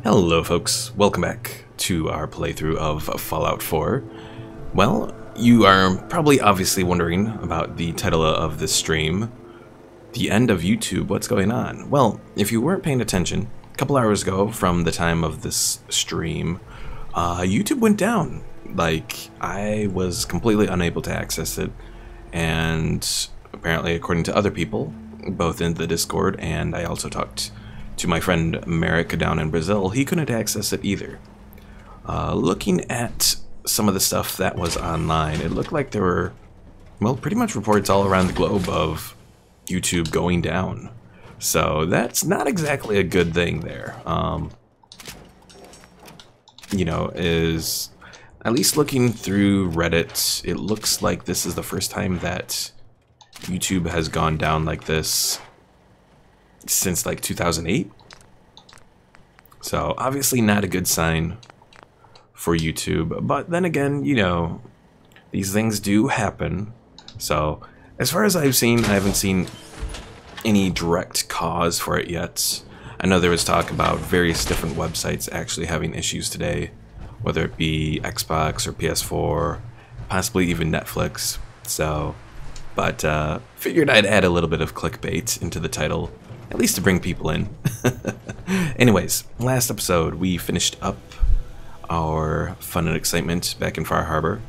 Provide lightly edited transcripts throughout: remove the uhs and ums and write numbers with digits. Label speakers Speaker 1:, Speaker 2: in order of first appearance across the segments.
Speaker 1: Hello folks, welcome back to our playthrough of Fallout 4. Well, you are probably obviously wondering about the title of this stream. The end of YouTube, what's going on? Well, if you weren't paying attention, a couple hours ago from the time of this stream, YouTube went down. Like, I was completely unable to access it, and apparently according to other people, both in the Discord, and I also talked to my friend Merrick down in Brazil, he couldn't access it either. Looking at some of the stuff that was online, it looked like there were, well, pretty much reports all around the globe of YouTube going down. So that's not exactly a good thing there. You know, is at least looking through Reddit, it looks like this is the first time that YouTube has gone down like this since like 2008. So obviously not a good sign for YouTube, but then again, you know, these things do happen. So as far as I've seen, I haven't seen any direct cause for it yet. I know there was talk about various different websites actually having issues today, whether it be Xbox or PS4, possibly even Netflix. So, but figured I'd add a little bit of clickbait into the title, at least to bring people in. Anyways, last episode we finished up our fun and excitement back in Far Harbor,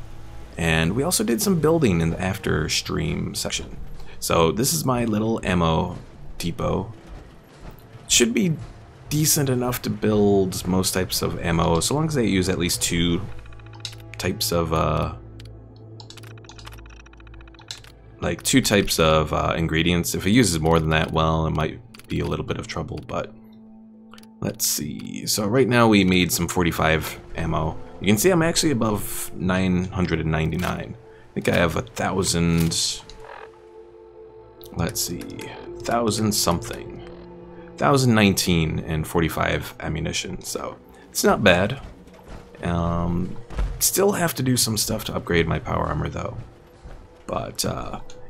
Speaker 1: and we also did some building in the after stream section. So this is my little ammo depot. Should be decent enough to build most types of ammo, so long as they use at least two types of ingredients. If it uses more than that, well, it might be a little bit of trouble, but let's see. So right now we made some 45 ammo. You can see I'm actually above 999. I think I have 1,000, let's see, 1,000 something. 1,019 and 45 ammunition, so it's not bad. Still have to do some stuff to upgrade my power armor though. But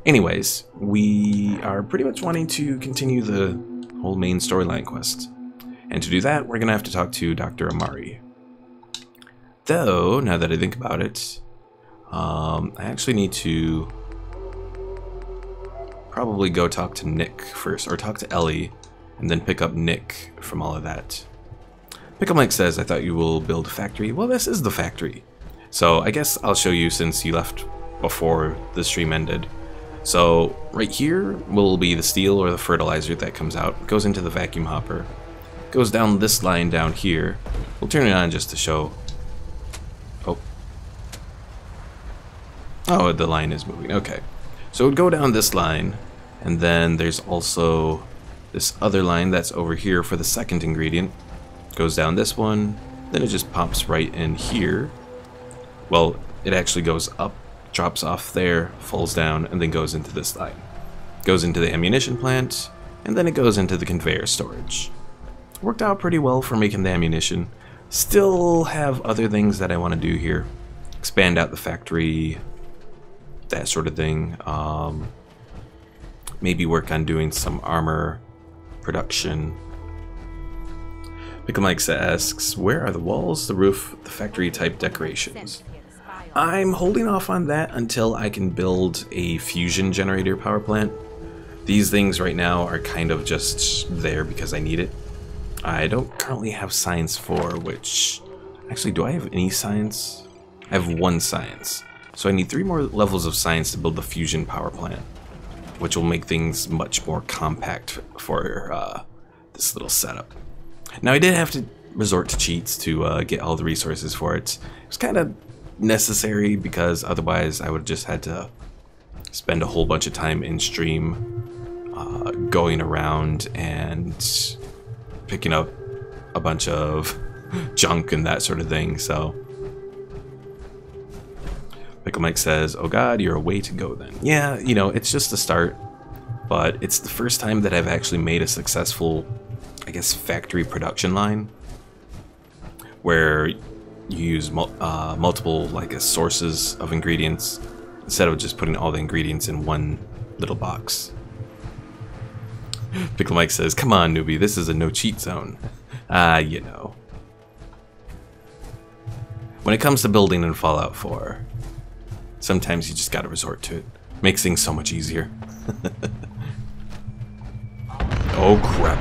Speaker 1: anyways, we are pretty much wanting to continue the whole main storyline quest. And to do that, we're gonna have to talk to Dr. Amari. Though, now that I think about it, I actually need to probably go talk to Nick first, or talk to Ellie, and then pick up Nick from all of that. Pickup Mike says, I thought you will build a factory. Well, this is the factory. So I guess I'll show you since you left before the stream ended. So right here will be the steel or the fertilizer that comes out. It goes into the vacuum hopper. Goes down this line down here. We'll turn it on just to show. Oh, Oh, the line is moving. Okay. So it would go down this line, and then there's also this other line that's over here for the second ingredient. Goes down this one, then it just pops right in here. Well, it actually goes up, drops off there, falls down, and then goes into this line. Goes into the ammunition plant, and then it goes into the conveyor storage. Worked out pretty well for making the ammunition. Still have other things that I want to do here. Expand out the factory, that sort of thing. Maybe work on doing some armor production. Pickle Mike asks, where are the walls, the roof, the factory type decorations? I'm holding off on that until I can build a fusion generator power plant. These things right now are kind of just there because I need it. I don't currently have science for, which... Actually, do I have any science? I have 1 science. So I need 3 more levels of science to build the fusion power plant, which will make things much more compact for this little setup. Now, I did have to resort to cheats to get all the resources for it. It was kind of necessary because otherwise I would have just had to spend a whole bunch of time in stream going around and picking up a bunch of junk and that sort of thing. So Pickle Mike says, oh god, you're a way to go then. Yeah, you know, it's just a start, but it's the first time that I've actually made a successful, I guess, factory production line where you use multiple, like, sources of ingredients instead of just putting all the ingredients in one little box. Pickle Mike says, come on, newbie, this is a no-cheat zone. You know. When it comes to building in Fallout 4, sometimes you just gotta resort to it. Makes things so much easier. Oh, crap.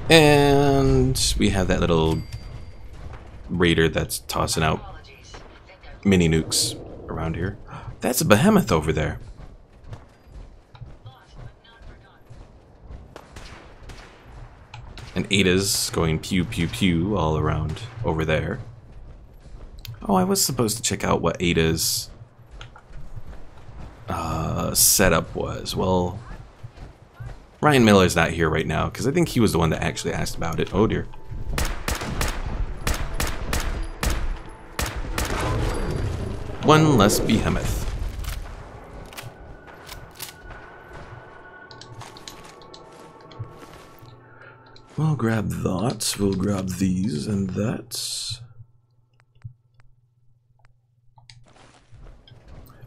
Speaker 1: And we have that little raider that's tossing out mini nukes around here. That's a behemoth over there. And Ada's going pew pew pew all around over there. Oh, I was supposed to check out what Ada's setup was. Well, Ryan Miller's not here right now, because I think he was the one that actually asked about it. Oh dear. One less behemoth. We'll grab that, we'll grab these and that.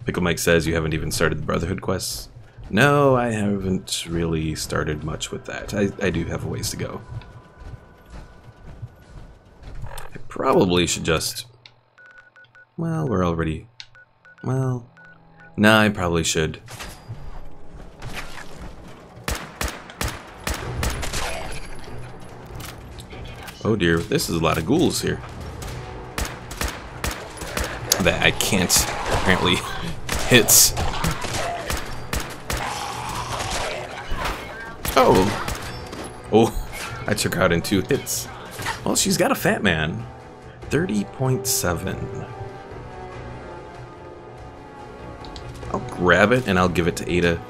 Speaker 1: Pickle Mike says you haven't even started the Brotherhood quests. No, I haven't really started much with that. I do have a ways to go. I probably should just... Well, we're already... Well... Nah, I probably should. Oh dear, this is a lot of ghouls here. That I can't apparently hit. Oh, I took her out in 2 hits. Well, she's got a fat man. 30.7. I'll grab it and I'll give it to Ada.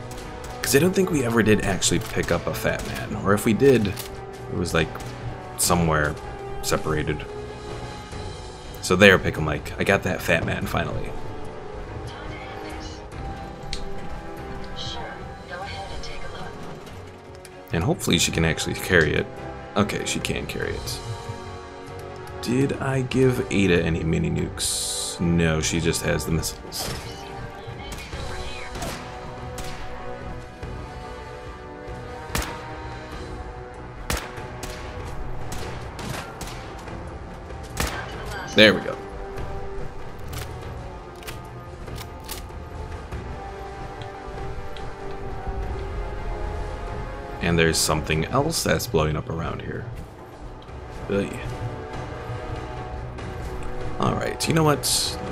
Speaker 1: Because I don't think we ever did actually pick up a fat man. Or if we did, it was like somewhere separated. So there, Pickle Mike. I got that fat man finally. And hopefully she can actually carry it. Okay, she can carry it. Did I give Ada any mini nukes? No, she just has the missiles. There we go. And there's something else that's blowing up around here. Ugh. Alright, you know what?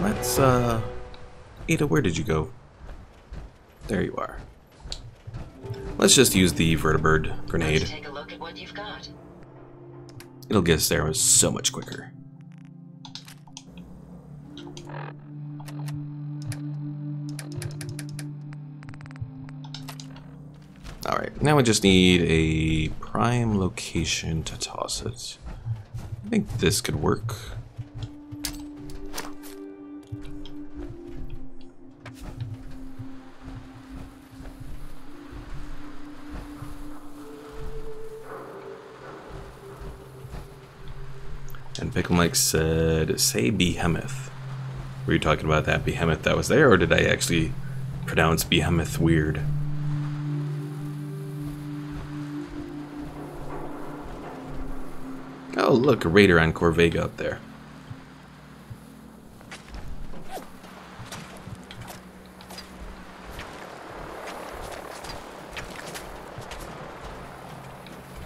Speaker 1: Let's, Ada, where did you go? There you are. Let's just use the vertibird grenade.
Speaker 2: Take a look at what you've got.
Speaker 1: It'll get us there so much quicker. Alright, now we just need a prime location to toss it. I think this could work. And Pickle Mike said, say Behemoth. Were you talking about that Behemoth that was there, or did I actually pronounce Behemoth weird? Oh, look, a raider on Corvega up there.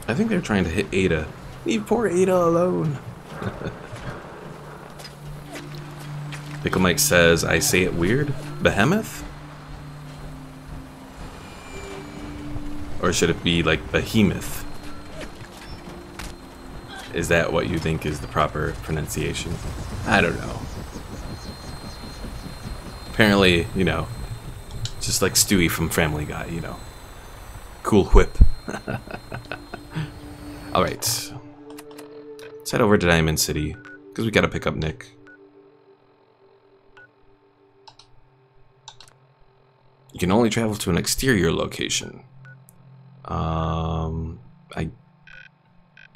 Speaker 1: I think they're trying to hit Ada. Leave poor Ada alone. Pickle Mike says, I say it weird? Behemoth? Or should it be like Behemoth? Is that what you think is the proper pronunciation? I don't know. Apparently, you know, just like Stewie from Family Guy, you know. Cool whip. Alright. Let's head over to Diamond City, because we gotta pick up Nick. You can only travel to an exterior location.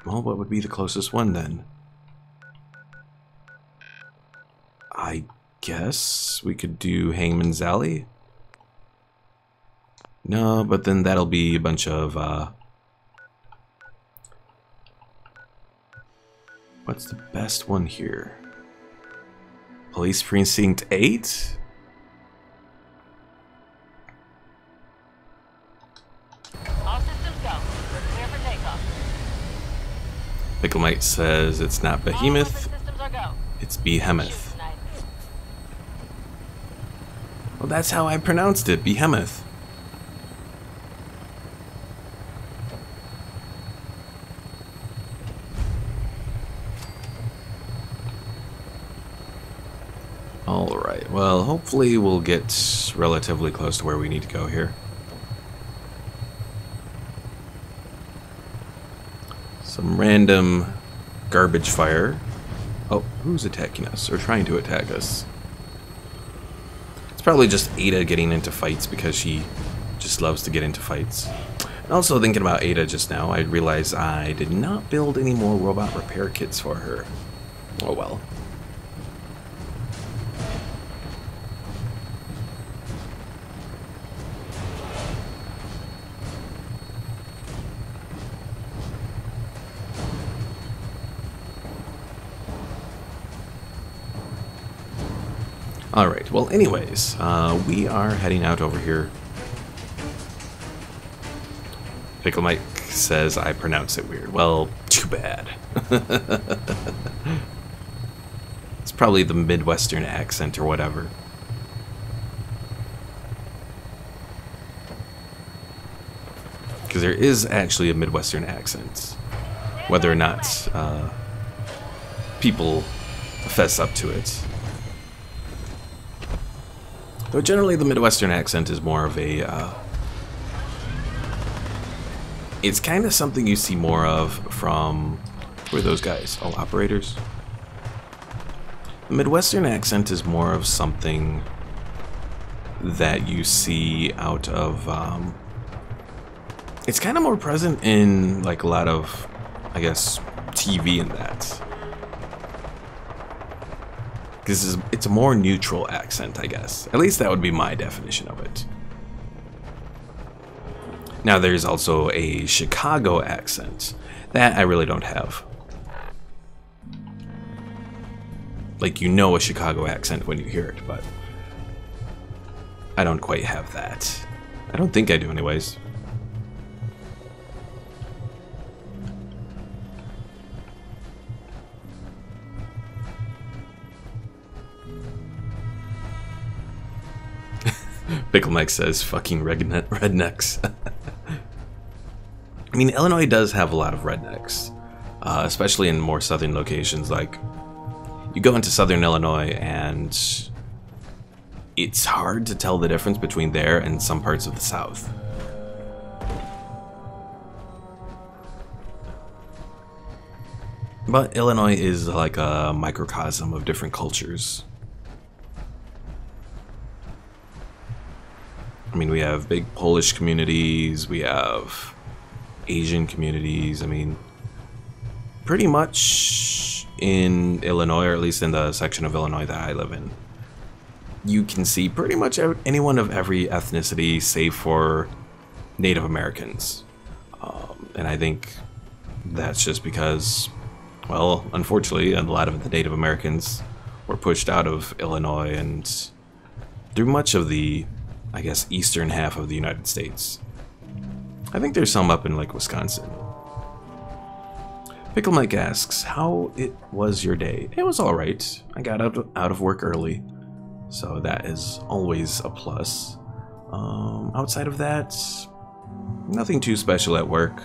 Speaker 1: Well, what would be the closest one then? I guess we could do Hangman's Alley? No, but then that'll be a bunch of, what's the best one here? Police Precinct 8?
Speaker 2: All systems go. We're clear for takeoff.
Speaker 1: Pickle Mite says it's not Behemoth, it's Behemoth. Well, that's how I pronounced it, Behemoth. Alright, well, hopefully we'll get relatively close to where we need to go here. Some random garbage fire. Oh, who's attacking us, or trying to attack us? It's probably just Ada getting into fights because she just loves to get into fights. And also thinking about Ada just now, I realized I did not build any more robot repair kits for her. Oh well. Alright, well anyways, we are heading out over here. Pickle Mike says I pronounce it weird. Well, too bad. It's probably the Midwestern accent or whatever. Because there is actually a Midwestern accent. Whether or not people fess up to it. Though generally the Midwestern accent is more of a, it's kind of something you see more of from, who are those guys? Oh, operators? The Midwestern accent is more of something that you see out of, it's kind of more present in, like, a lot of, I guess, TV and that. Because it's a more neutral accent, I guess. At least that would be my definition of it. Now there's also a Chicago accent. That I really don't have. Like, you know a Chicago accent when you hear it, but I don't quite have that. I don't think I do anyways. Pickle Mike says, fucking rednecks. I mean, Illinois does have a lot of rednecks, especially in more southern locations. Like, you go into southern Illinois and it's hard to tell the difference between there and some parts of the south. But Illinois is like a microcosm of different cultures. I mean, we have big Polish communities, we have Asian communities. I mean, pretty much in Illinois, or at least in the section of Illinois that I live in, you can see pretty much anyone of every ethnicity save for Native Americans. And I think that's just because, well, unfortunately, a lot of the Native Americans were pushed out of Illinois and through much of the, I guess, eastern half of the United States. I think there's some up in, like, Wisconsin. Pickle Mike asks, how it was your day? It was alright. I got out of work early, so that is always a plus. Outside of that, nothing too special at work.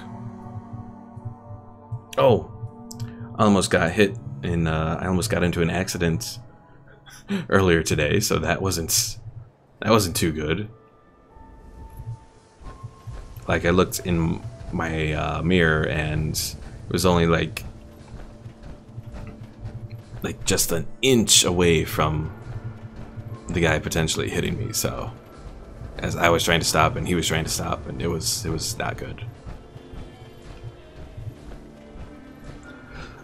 Speaker 1: Oh, I almost got hit in, I almost got into an accident earlier today, so that wasn't too good. Like, I looked in my mirror and it was only like just an inch away from the guy potentially hitting me, so as I was trying to stop and he was trying to stop, and it was not good.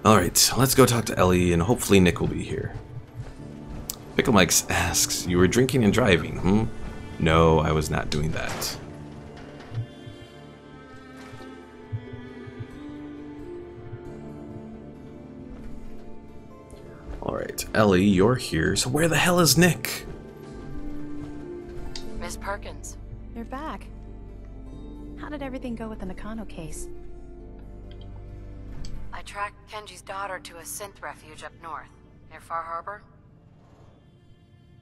Speaker 1: Alright, let's go talk to Ellie, and hopefully Nick will be here. Pickle Mike asks, you were drinking and driving, hmm? No, I was not doing that. Alright, Ellie, you're here, so where the hell is Nick?
Speaker 3: Miss Perkins.
Speaker 4: You're back. How did everything go with the Nakano case?
Speaker 3: I tracked Kenji's daughter to a synth refuge up north, near Far Harbor.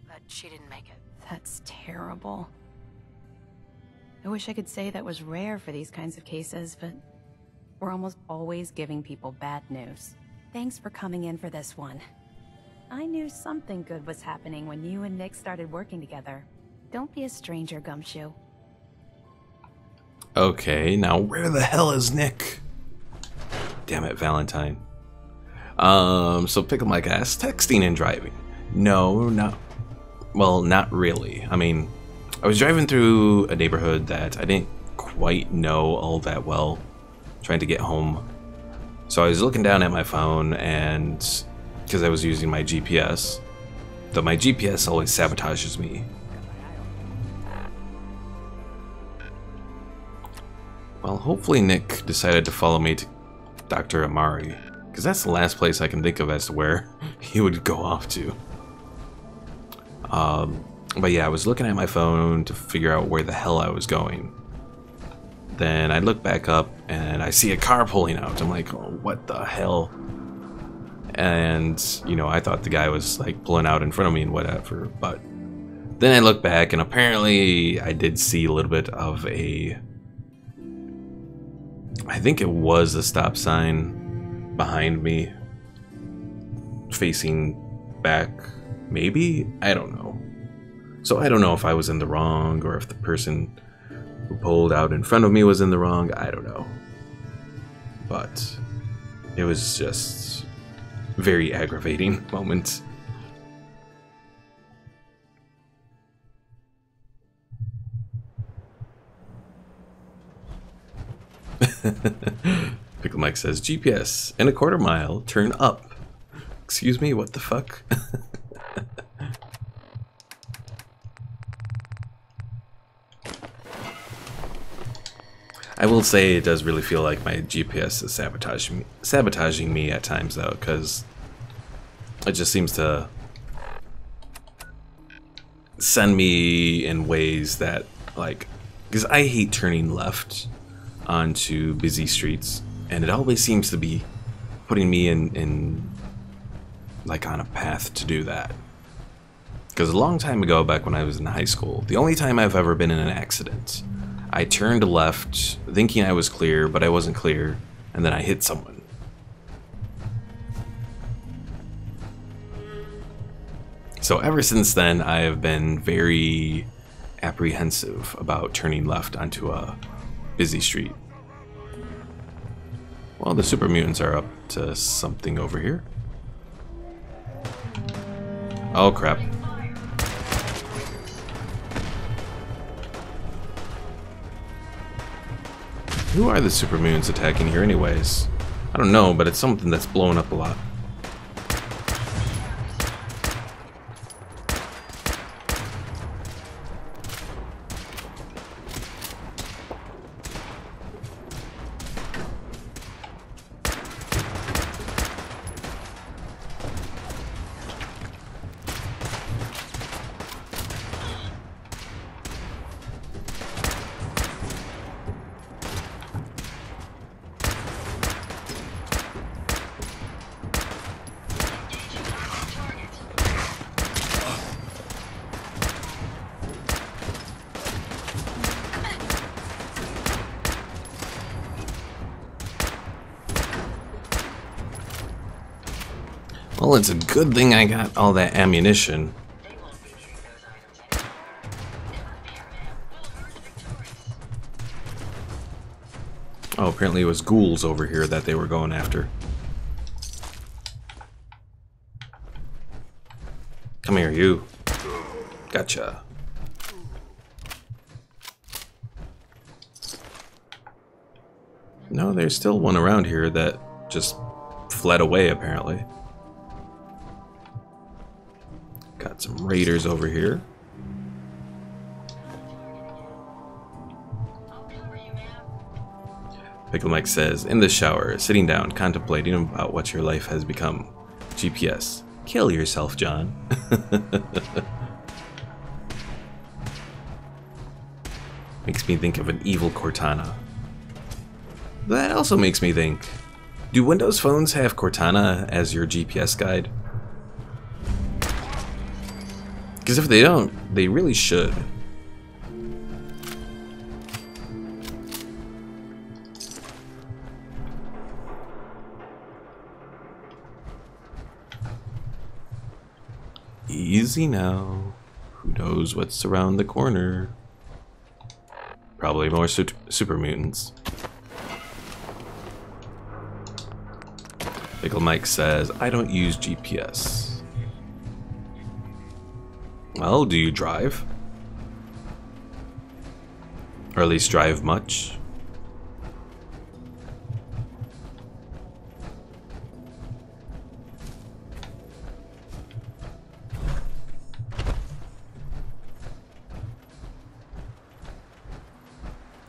Speaker 3: But she didn't make it.
Speaker 4: That's terrible. I wish I could say that was rare for these kinds of cases, but we're almost always giving people bad news. Thanks for coming in for this one. I knew something good was happening when you and Nick started working together. Don't be a stranger, Gumshoe.
Speaker 1: Okay, now where the hell is Nick? Damn it, Valentine. So Pickle Mike asks, texting and driving. No, not really. I mean, I was driving through a neighborhood that I didn't quite know all that well, trying to get home. So I was looking down at my phone, and because I was using my GPS, though my GPS always sabotages me. Well, hopefully Nick decided to follow me to Dr. Amari, because that's the last place I can think of as to where he would go off to. But yeah, I was looking at my phone to figure out where the hell I was going. Then I look back up and I see a car pulling out. I'm like, oh, what the hell? And, you know, I thought the guy was like pulling out in front of me and whatever, but then I look back and apparently I did see a little bit of a, I think it was a stop sign behind me facing back, maybe? I don't know. So I don't know if I was in the wrong or if the person who pulled out in front of me was in the wrong. I don't know. But it was just very aggravating moment. Pickle Mike says, GPS in a quarter mile, turn up. Excuse me, what the fuck? I will say it does really feel like my GPS is sabotaging me at times, though, because it just seems to send me in ways that, like, because I hate turning left onto busy streets, and it always seems to be putting me in like on a path to do that. Because a long time ago, back when I was in high school, the only time I've ever been in an accident, I turned left thinking I was clear, but I wasn't clear, and then I hit someone. So ever since then, I have been very apprehensive about turning left onto a busy street. Well, the super mutants are up to something over here. Oh, crap. Who are the super mutants attacking here anyways? I don't know, but it's something that's blowing up a lot. Well, it's a good thing I got all that ammunition. Oh, apparently it was ghouls over here that they were going after. Come here, you. Gotcha. No, there's still one around here that just fled away, apparently. Got some raiders over here. Pickle Mike says, in the shower, sitting down, contemplating about what your life has become. GPS. Kill yourself, John. Makes me think of an evil Cortana. That also makes me think, do Windows phones have Cortana as your GPS guide? Because if they don't, they really should. Easy now. Who knows what's around the corner? Probably more super mutants. Pickle Mike says, I don't use GPS. Well, do you drive? Or at least drive much?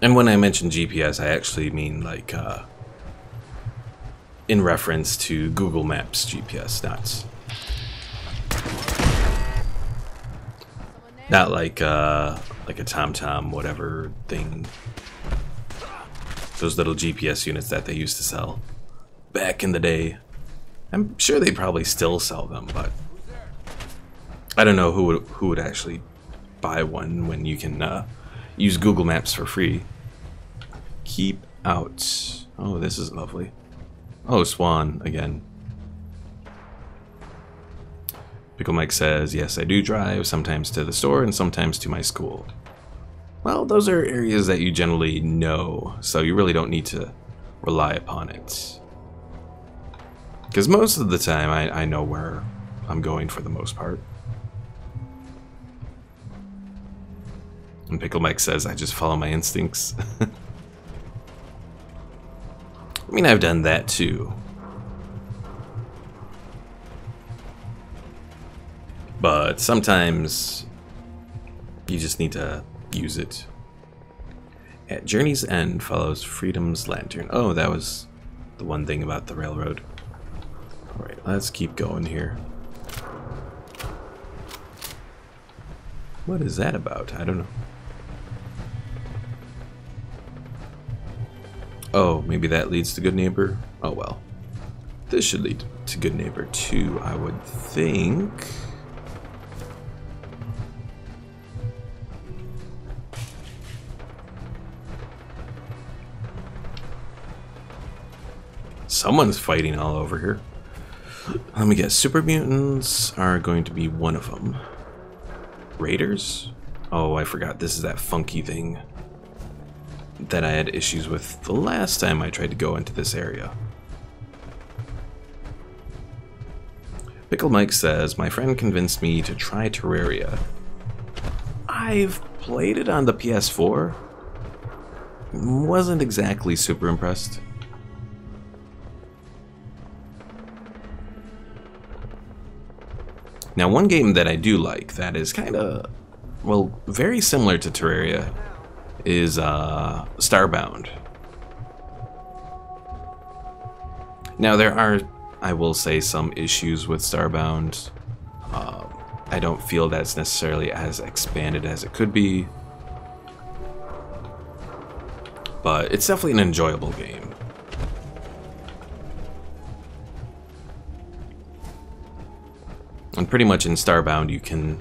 Speaker 1: And when I mention GPS, I actually mean like in reference to Google Maps GPS, not like a TomTom whatever thing. Those little GPS units that they used to sell back in the day. I'm sure they probably still sell them, but I don't know who would actually buy one when you can use Google Maps for free. Keep out. Oh, this is lovely. Oh, Swan again. Pickle Mike says, yes, I do drive, sometimes to the store and sometimes to my school. Well, those are areas that you generally know, so you really don't need to rely upon it. Because most of the time, I know where I'm going for the most part. And Pickle Mike says, I just follow my instincts. I mean, I've done that too. But sometimes you just need to use it. At Journey's End follows Freedom's Lantern. Oh, that was the one thing about the railroad. Alright, let's keep going here. What is that about? I don't know. Oh, maybe that leads to Good Neighbor? Oh well. This should lead to Good Neighbor too, I would think. Someone's fighting all over here. Let me guess, super mutants are going to be one of them. Raiders? Oh, I forgot, this is that funky thing that I had issues with the last time I tried to go into this area. Pickle Mike says, my friend convinced me to try Terraria. I've played it on the PS4. Wasn't exactly super impressed. Now, one game that I do like that is kind of, well, very similar to Terraria is Starbound. Now, there are, I will say, some issues with Starbound. I don't feel that's necessarily as expanded as it could be. But it's definitely an enjoyable game. And pretty much in Starbound you can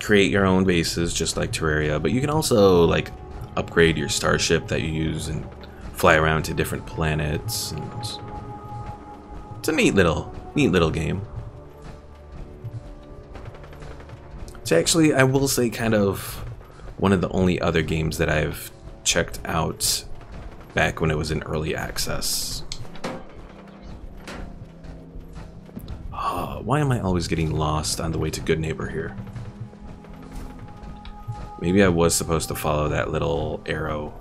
Speaker 1: create your own bases just like Terraria, but you can also like upgrade your starship that you use and fly around to different planets, and it's a neat little game. It's actually, I will say, kind of one of the only other games that I've checked out back when it was in early access. Why am I always getting lost on the way to Good Neighbor here? Maybe I was supposed to follow that little arrow.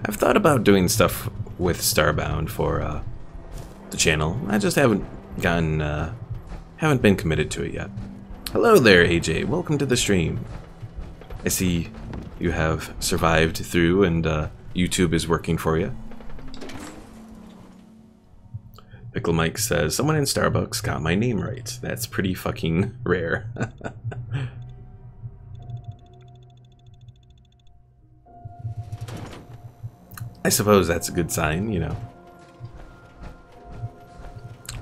Speaker 1: I've thought about doing stuff with Starbound for the channel. I just haven't been committed to it yet. Hello there, AJ. Welcome to the stream. I see you have survived through and YouTube is working for you. Pickle Mike says, someone in Starbucks got my name right. That's pretty fucking rare. I suppose that's a good sign, you know.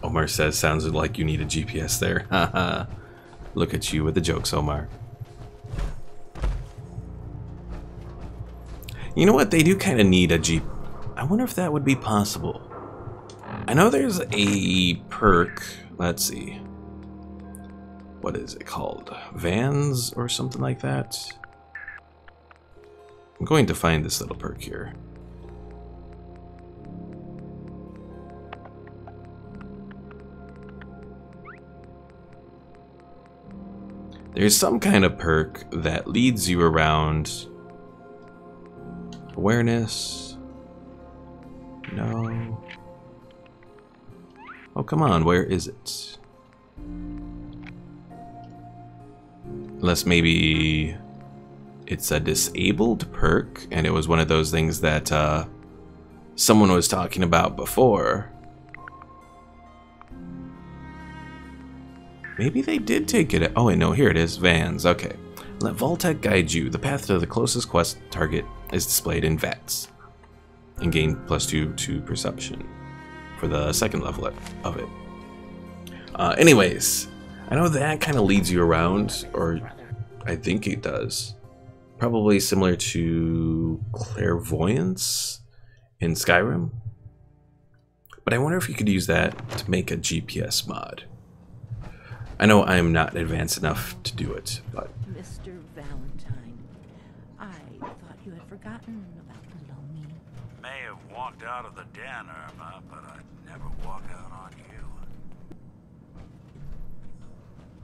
Speaker 1: Omar says, sounds like you need a GPS there. Haha. Look at you with the jokes, Omar. You know what? They do kind of need a Jeep. I wonder if that would be possible. I know there's a perk. Let's see. What is it called? Vans or something like that? I'm going to find this little perk here. There's some kind of perk that leads you around. Awareness. No. Oh, come on, where is it? Unless maybe it's a disabled perk, and it was one of those things that someone was talking about before. Maybe they did take it. Oh, wait, no, here it is. Vans. Okay. Let Vault-Tec guide you. The path to the closest quest target is displayed in VATS. And gain +2 to perception for the second level of it. Anyways, I know that kind of leads you around, or I think it does. Probably similar to Clairvoyance in Skyrim. But I wonder if you could use that to make a GPS mod. I know I'm not advanced enough to do it, but...
Speaker 5: Mr. Valentine, I thought you had forgotten about little me.
Speaker 6: May have walked out of the den, Irma, but I'd never walk out on you.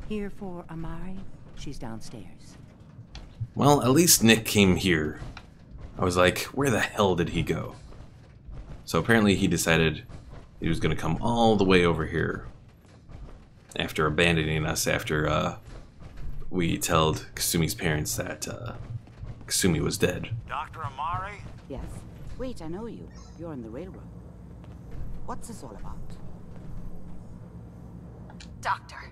Speaker 5: Here for Amari? She's downstairs.
Speaker 1: Well, at least Nick came here. I was like, where the hell did he go? So apparently he decided he was going to come all the way over here after abandoning us after we told Kasumi's parents that Kasumi was dead.
Speaker 6: Dr. Amari?
Speaker 7: Yes? Wait, I know you. You're on the railroad. What's this all about?
Speaker 3: Doctor,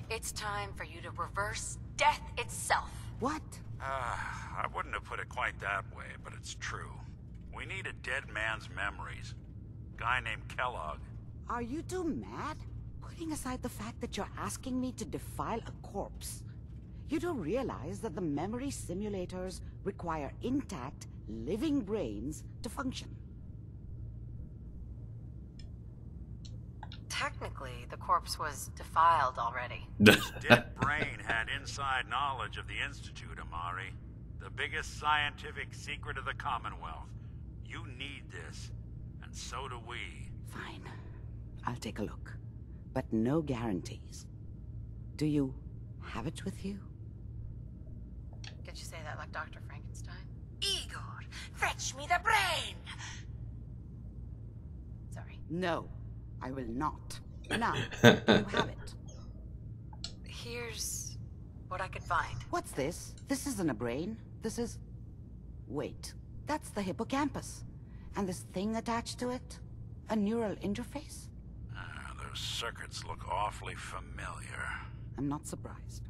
Speaker 3: it's time for you to reverse death itself.
Speaker 7: What?
Speaker 6: I wouldn't have put it quite that way, but it's true. We need a dead man's memories. Guy named Kellogg.
Speaker 7: Are you two mad? Putting aside the fact that you're asking me to defile a corpse, you don't realize that the memory simulators require intact, living brains to function.
Speaker 3: Technically, likely the corpse was defiled already.
Speaker 6: Dead brain had inside knowledge of the Institute, Amari. The biggest scientific secret of the Commonwealth. You need this, and so do we.
Speaker 7: Fine. I'll take a look. But no guarantees. Do you have it with you?
Speaker 3: Could you say that like Dr. Frankenstein?
Speaker 5: Igor, fetch me the brain!
Speaker 3: Sorry.
Speaker 7: No, I will not. Now, you have it.
Speaker 3: Here's what I could find.
Speaker 7: What's this? This isn't a brain. This is... Wait, that's the hippocampus. And this thing attached to it? A neural interface?
Speaker 6: Those circuits look awfully familiar.
Speaker 7: I'm not surprised.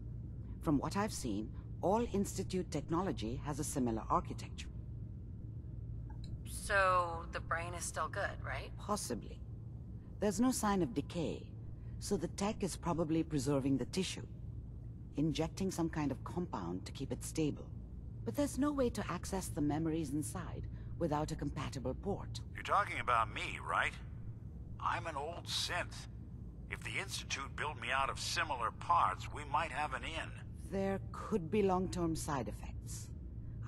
Speaker 7: From what I've seen, all Institute technology has a similar architecture.
Speaker 3: So the brain is still good, right?
Speaker 7: Possibly. There's no sign of decay, so the tech is probably preserving the tissue, injecting some kind of compound to keep it stable. But there's no way to access the memories inside without a compatible port.
Speaker 6: You're talking about me, right? I'm an old synth. If the Institute built me out of similar parts, we might have an in.
Speaker 7: There could be long-term side effects.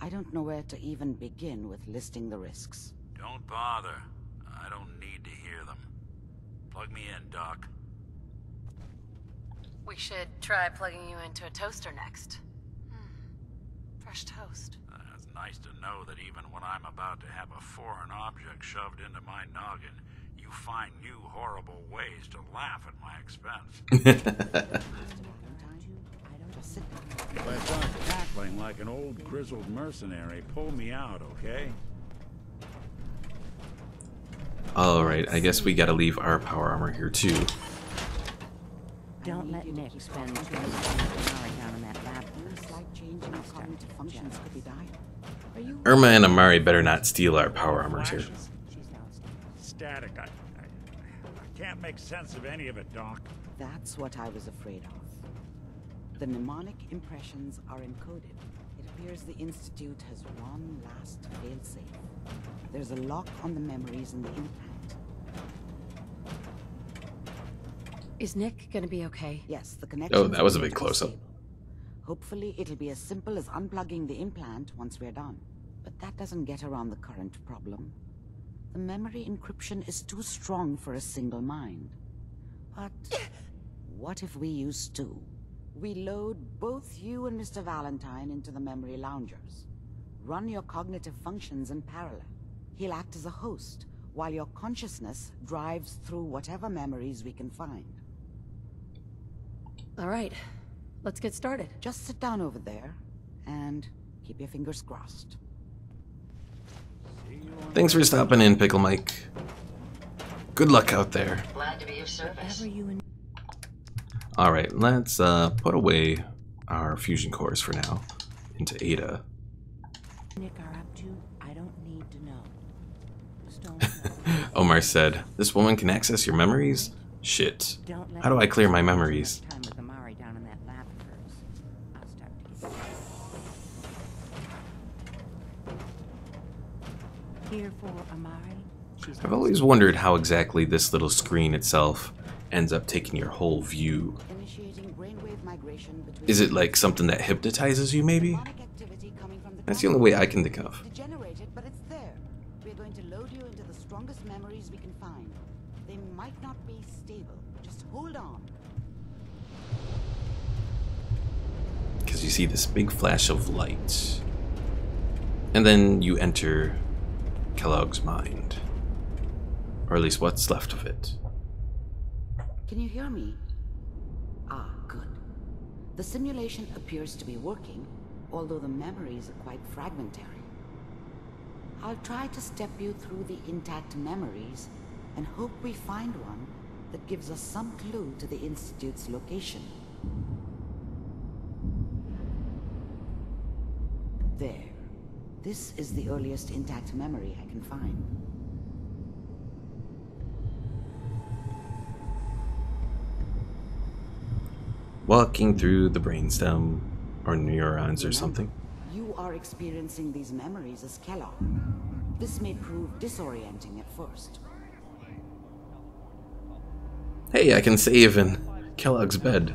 Speaker 7: I don't know where to even begin with listing the risks.
Speaker 6: Don't bother. I don't need to hear them. Plug me in, Doc.
Speaker 3: We should try plugging you into a toaster next. Fresh toast.
Speaker 6: It's nice to know that even when I'm about to have a foreign object shoved into my noggin, you find new horrible ways to laugh at my expense.
Speaker 8: If I start cackling like an old grizzled mercenary, pull me out, okay?
Speaker 1: Alright, I guess we gotta leave our power armor here too.
Speaker 5: Don't let Nick spend too much time down in that lab.
Speaker 7: Slight change in our cognitive functions could be dire. Are you...
Speaker 1: Irma and Amari better not steal our power armors here.
Speaker 8: Flashes. Static. I can't make sense of any of it, Doc.
Speaker 7: That's what I was afraid of. The mnemonic impressions are encoded. It appears the Institute has one last failsafe. There's a lock on the memories in the implant.
Speaker 3: Is Nick gonna be okay?
Speaker 7: Yes, the connection.
Speaker 1: Oh, that was a big close-up.
Speaker 7: Hopefully it'll be as simple as unplugging the implant once we're done. But that doesn't get around the current problem. The memory encryption is too strong for a single mind. But what if we use two? We load both you and Mr. Valentine into the memory loungers. Run your cognitive functions in parallel. He'll act as a host, while your consciousness drives through whatever memories we can find.
Speaker 3: All right, let's get started.
Speaker 7: Just sit down over there, and keep your fingers crossed.
Speaker 1: Thanks for stopping in, Pickle Mike. Good luck out there.
Speaker 2: Glad to be of service.
Speaker 1: Alright, let's put away our fusion cores for now into Ada.
Speaker 5: Nick are up to, I don't need to know. Just don't know.
Speaker 1: Omar said, "This woman can access your memories? Shit.
Speaker 5: Don't let
Speaker 1: How do I clear my memories?"
Speaker 5: Time with Amari down in that lab of hers. I'll start to get here for Amari.
Speaker 1: I've always wondered how exactly this little screen itself ends up taking your whole view.
Speaker 7: Initiating brainwave migration between...
Speaker 1: Is it like something that hypnotizes you, maybe?
Speaker 7: Mnemonic activity coming from the
Speaker 1: That's the only way I can think of.
Speaker 7: Degenerated, but it's there. We're going to load you into the strongest memories we can find. They might not be stable. Just hold on.
Speaker 1: Because you see this big flash of light. And then you enter Kellogg's mind. Or at least what's left of it.
Speaker 7: Can you hear me? Ah, good. The simulation appears to be working, although the memories are quite fragmentary. I'll try to step you through the intact memories and hope we find one that gives us some clue to the Institute's location. There. This is the earliest intact memory I can find.
Speaker 1: Walking through the brainstem, or neurons or something.
Speaker 7: You are experiencing these memories as Kellogg. This may prove disorienting at first.
Speaker 1: Hey, I can save in Kellogg's bed.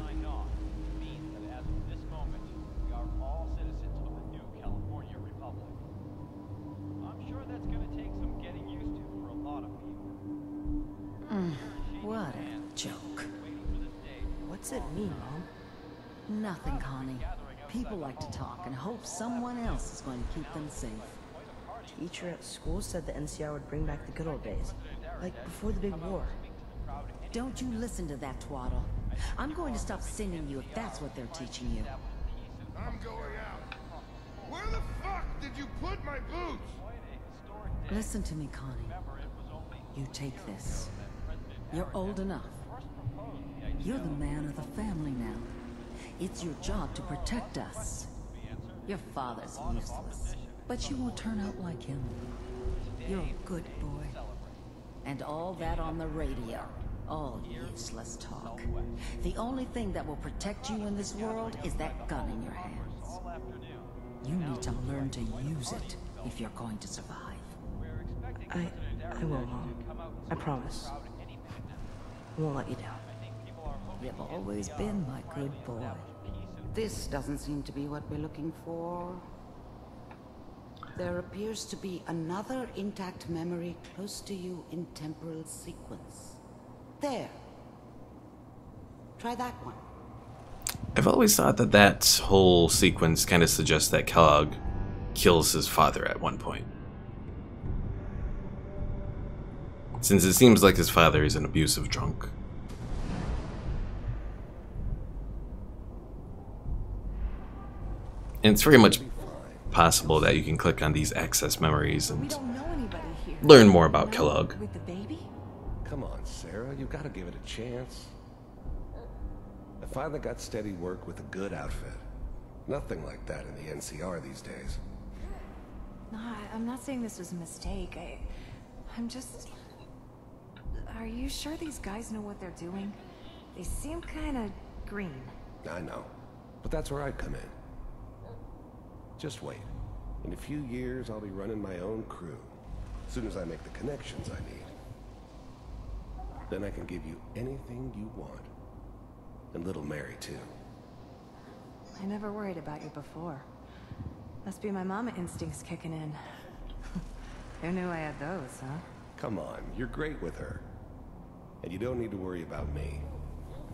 Speaker 5: What a joke. What's it mean, Mom? Nothing, Connie. People like to talk and hope someone else is going to keep them safe.
Speaker 9: Teacher at school said the NCR would bring back the good old days. Like before the big war.
Speaker 5: Don't you listen to that twaddle. I'm going to stop sending you if that's what they're teaching you.
Speaker 10: I'm going out. Where the fuck did you put my boots?
Speaker 5: Listen to me, Connie. You take this. You're old enough. You're the man of the family now. It's your job to protect us. Your father's useless, but you won't turn out like him. You're a good boy. And all that on the radio. All useless talk. The only thing that will protect you in this world is that gun in your hands. You need to learn to use it if you're going to survive.
Speaker 9: I will, Mom. I promise. I won't let you down.
Speaker 5: You've always been my good boy.
Speaker 7: This doesn't seem to be what we're looking for. There appears to be another intact memory close to you in temporal sequence. There. Try that one.
Speaker 1: I've always thought that that whole sequence kind of suggests that Kellogg kills his father at one point. Since it seems like his father is an abusive drunk. And it's very much possible that you can click on these access memories and learn more about Kellogg.
Speaker 5: With the baby?
Speaker 11: Come on, Sarah, you gotta give it a chance. I finally got steady work with a good outfit. Nothing like that in the NCR these days.
Speaker 12: No, I'm not saying this was a mistake. I'm just... Are you sure these guys know what they're doing? They seem kind of green.
Speaker 11: I know, but that's where I come in. Just wait. In a few years, I'll be running my own crew. As soon as I make the connections I need. Then I can give you anything you want. And little Mary, too.
Speaker 12: I never worried about you before. Must be my mama instincts kicking in. Who knew I had those, huh?
Speaker 11: Come on, you're great with her. And you don't need to worry about me.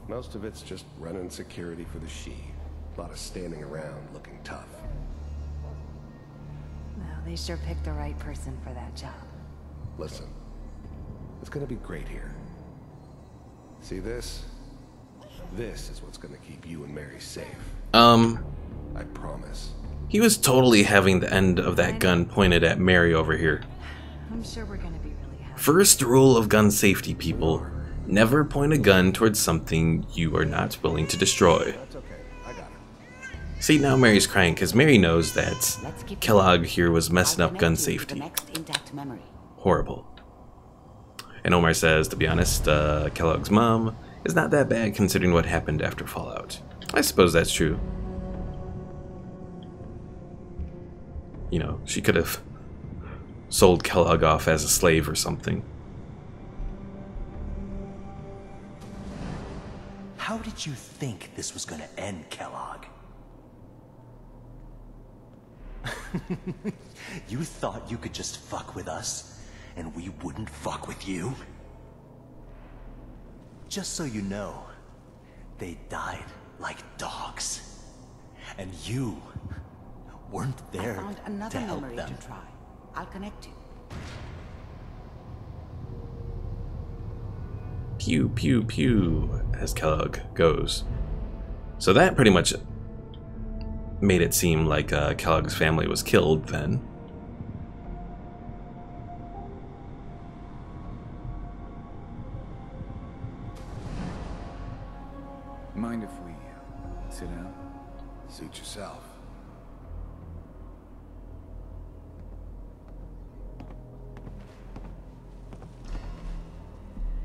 Speaker 11: Most of it's just running security for the she. A lot of standing around looking tough.
Speaker 12: Well, they sure picked the right person for that job.
Speaker 11: Listen, it's gonna be great here. See this? This is what's gonna keep you and Mary safe. I promise.
Speaker 1: He was totally having the end of that gun pointed at Mary over here.
Speaker 12: I'm sure we're gonna be really happy.
Speaker 1: First rule of gun safety, people. Never point a gun towards something you are not willing to destroy.
Speaker 11: That's okay, I got it.
Speaker 1: See, now Mary's crying because Mary knows that Kellogg here was messing up gun safety. Horrible. And Omar says, to be honest, Kellogg's mom is not that bad considering what happened after Fallout. I suppose that's true. You know, she could have sold Kellogg off as a slave or something.
Speaker 13: How did you think this was gonna end, Kellogg? You thought you could just fuck with us, and we wouldn't fuck with you? Just so you know, they died like dogs. And you weren't there
Speaker 7: I found another
Speaker 13: to help
Speaker 7: memory
Speaker 13: them.
Speaker 7: to try. I'll connect you.
Speaker 1: Pew, pew, pew, as Kellogg goes. So that pretty much made it seem like Kellogg's family was killed then.
Speaker 14: Mind if we sit down?
Speaker 11: Suit yourself.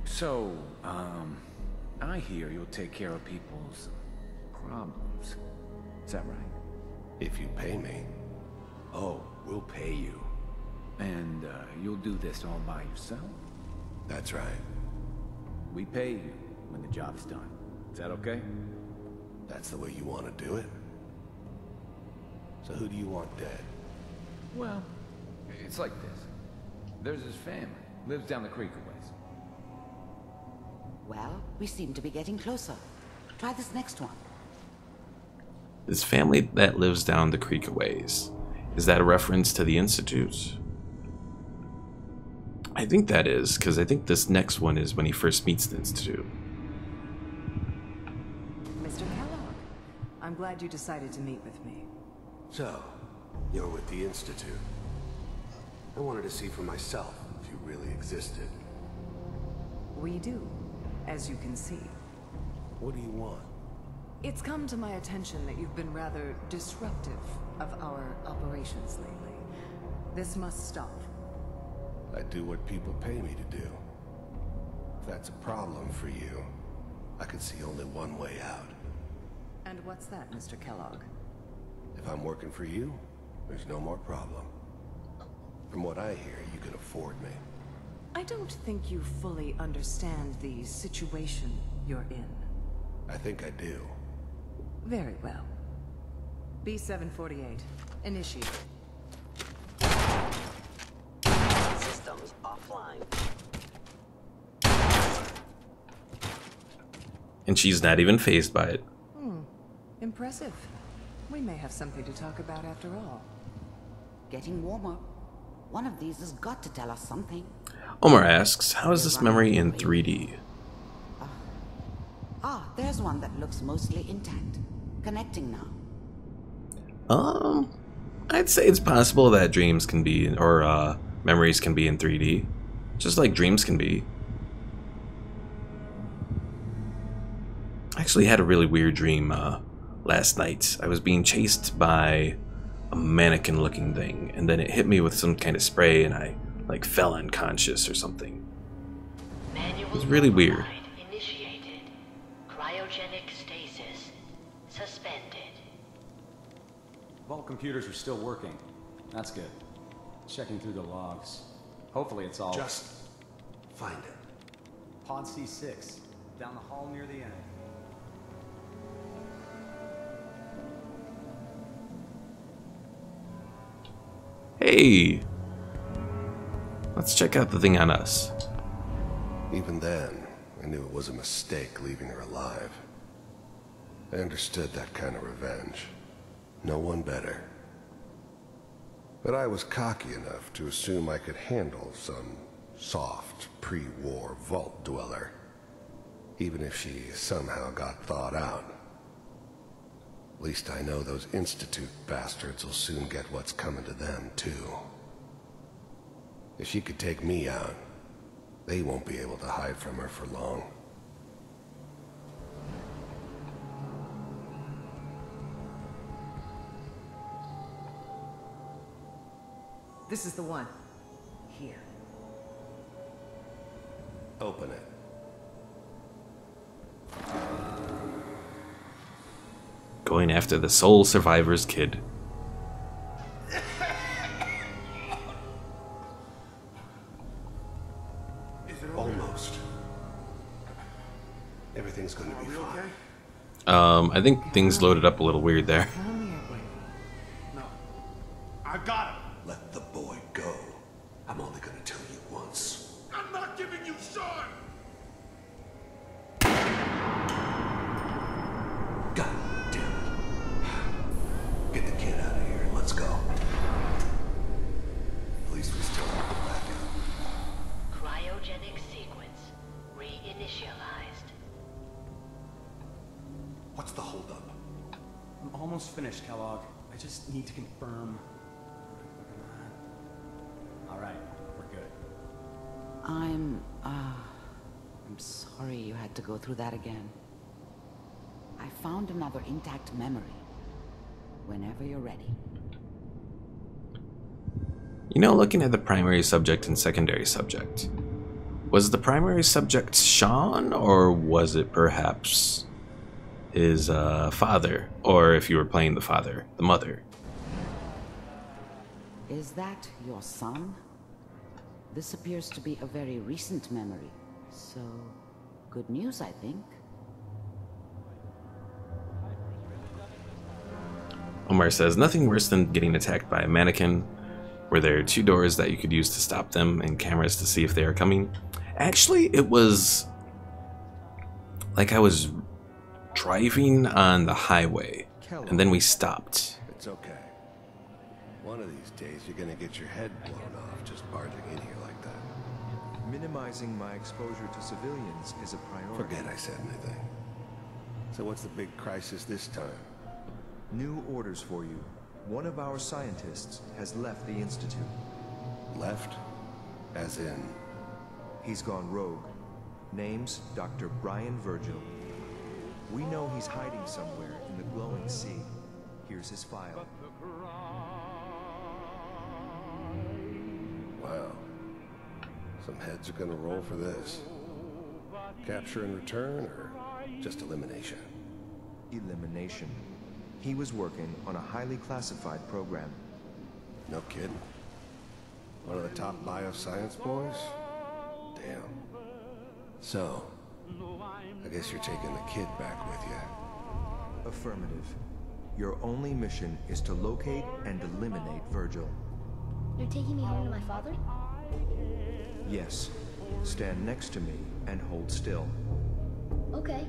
Speaker 14: So, I hear you'll take care of people's problems. Is that right?
Speaker 11: If you pay me.
Speaker 14: Oh, we'll pay you. And you'll do this all by yourself?
Speaker 11: That's right.
Speaker 14: We pay you, when the job's done. Is that okay?
Speaker 11: That's the way you want to do it? So who do you want dead?
Speaker 14: Well, it's like this. There's his family. Lives down the creek a ways.
Speaker 7: Well, we seem to be getting closer. Try this next one.
Speaker 1: This family that lives down the creek a ways. Is that a reference to the Institute? I think that is, because I think this next one is when he first meets the Institute.
Speaker 5: Mr. Kellogg, I'm glad you decided to meet with me.
Speaker 11: So, you're with the Institute. I wanted to see for myself if you really existed.
Speaker 5: We do, as you can see.
Speaker 11: What do you want?
Speaker 5: It's come to my attention that you've been rather disruptive of our operations lately. This must stop.
Speaker 11: I do what people pay me to do. If that's a problem for you, I could see only one way out.
Speaker 5: And what's that, Mr. Kellogg?
Speaker 11: If I'm working for you, there's no more problem. From what I hear, you can afford me.
Speaker 5: I don't think you fully understand the situation you're in.
Speaker 11: I think I do.
Speaker 5: Very well. B-748, initiate.
Speaker 15: Systems offline.
Speaker 1: And she's not even fazed by it.
Speaker 5: Impressive. We may have something to talk about after all.
Speaker 7: Getting warmer. One of these has got to tell us something.
Speaker 1: Omar asks, how is this memory in 3D?
Speaker 7: There's one that looks mostly intact. Connecting now.
Speaker 1: I'd say it's possible that dreams can be, or memories can be in 3D. Just like dreams can be. I actually had a really weird dream last night. I was being chased by a mannequin-looking thing, and then it hit me with some kind of spray, and I like fell unconscious or something. It was really weird.
Speaker 2: Initiated. Cryogenic stasis suspended.
Speaker 16: Vault computers are still working. That's good. Checking through the logs. Hopefully it's all...
Speaker 11: Just find it.
Speaker 16: Pod C6, down the hall near the end.
Speaker 1: Hey! Let's check out the thing on us.
Speaker 11: Even then, I knew it was a mistake leaving her alive. I understood that kind of revenge. No one better. But I was cocky enough to assume I could handle some soft, pre-war vault dweller, even if she somehow got thawed out. At least I know those Institute bastards will soon get what's coming to them, too. If she could take me out, they won't be able to hide from her for long.
Speaker 5: This is the one. Here.
Speaker 11: Open it.
Speaker 1: Going after the sole survivor's kid.
Speaker 11: Almost. Everything's gonna be fine.
Speaker 1: I think things loaded up a little weird there.
Speaker 10: No. I got him.
Speaker 11: Let the boy go. I'm only gonna tell you once.
Speaker 10: I'm not giving you Sean.
Speaker 11: God damn it. Get the kid out of here and let's go. At least we still have the backup.
Speaker 2: Cryogenic sequence reinitialized.
Speaker 11: What's the holdup?
Speaker 16: I'm almost finished, Kellogg. I just need to confirm. All right, we're good.
Speaker 7: I'm sorry you had to go through that again. I found another intact memory. Whenever you're ready.
Speaker 1: You know, looking at the primary subject and secondary subject, was the primary subject Sean, or was it perhaps his father? Or if you were playing the father, the mother?
Speaker 7: Is that your son? This appears to be a very recent memory, so Good news, I think.
Speaker 1: Omar says, nothing worse than getting attacked by a mannequin. Were there 2 doors that you could use to stop them and cameras to see if they are coming? Actually, it was like I was driving on the highway and then we stopped.
Speaker 11: It's okay. One of these days you're gonna get your head blown off just barging in here like that.
Speaker 17: Minimizing my exposure to civilians is a priority.
Speaker 11: Forget I said anything. So what's the big crisis this time?
Speaker 17: New orders for you. One of our scientists has left the Institute.
Speaker 11: Left? As in?
Speaker 17: He's gone rogue. Name's Dr. Brian Virgil. We know he's hiding somewhere in the glowing sea. Here's his file.
Speaker 11: Wow. Some heads are gonna roll for this. Capture and return, or just elimination?
Speaker 17: Elimination. He was working on a highly classified program.
Speaker 11: No kidding. One of the top bioscience boys? Damn. So, I guess you're taking the kid back with you.
Speaker 17: Affirmative. Your only mission is to locate and eliminate Virgil.
Speaker 18: You're taking me home to my father?
Speaker 17: Yes. Stand next to me and hold still.
Speaker 18: Okay.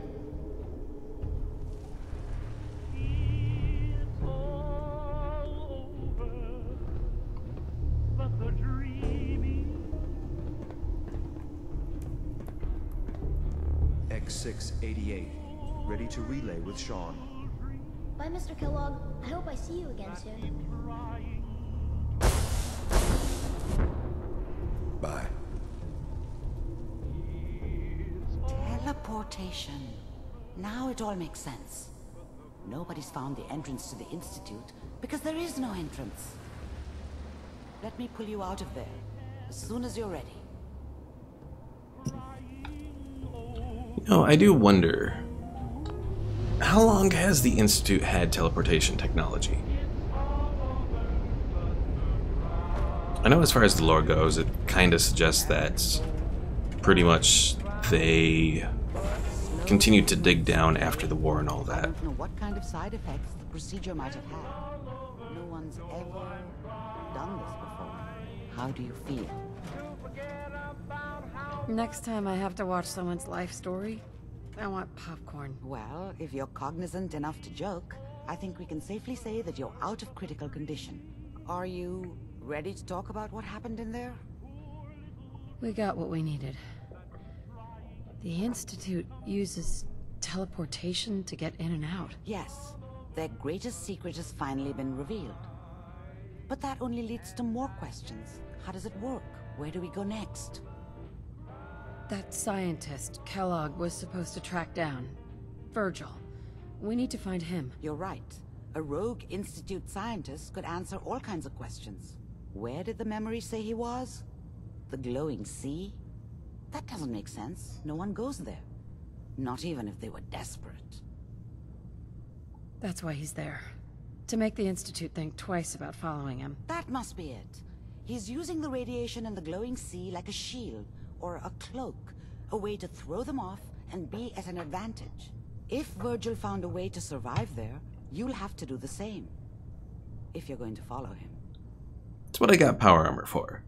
Speaker 17: X688, ready to relay with Sean.
Speaker 18: Bye, Mr. Kellogg. I hope I see you again soon.
Speaker 11: Bye.
Speaker 7: Teleportation. Now it all makes sense. Nobody's found the entrance to the Institute because there is no entrance. Let me pull you out of there as soon as you're ready.
Speaker 1: You know, I do wonder, how long has the Institute had teleportation technology? I know as far as the lore goes, it kind of suggests that pretty much they continued to dig down after the war and all that.
Speaker 7: I don't know what kind of side effects the procedure might have had. No one's ever done this before. How do you feel?
Speaker 4: Next time I have to watch someone's life story, I want popcorn.
Speaker 7: Well, if you're cognizant enough to joke, I think we can safely say that you're out of critical condition. Are you ready to talk about what happened in there?
Speaker 4: We got what we needed. The Institute uses teleportation to get in and out.
Speaker 7: Yes, their greatest secret has finally been revealed. But that only leads to more questions. How does it work? Where do we go next?
Speaker 4: That scientist, Kellogg, was supposed to track down. Virgil. We need to find him.
Speaker 7: You're right. A rogue Institute scientist could answer all kinds of questions. Where did the memory say he was? The glowing sea? That doesn't make sense. No one goes there. Not even if they were desperate.
Speaker 4: That's why he's there. To make the Institute think twice about following him.
Speaker 7: That must be it. He's using the radiation in the glowing sea like a shield, or a cloak, a way to throw them off and be at an advantage. If Virgil found a way to survive there, you'll have to do the same. If you're going to follow him.
Speaker 1: That's what I got power armor for.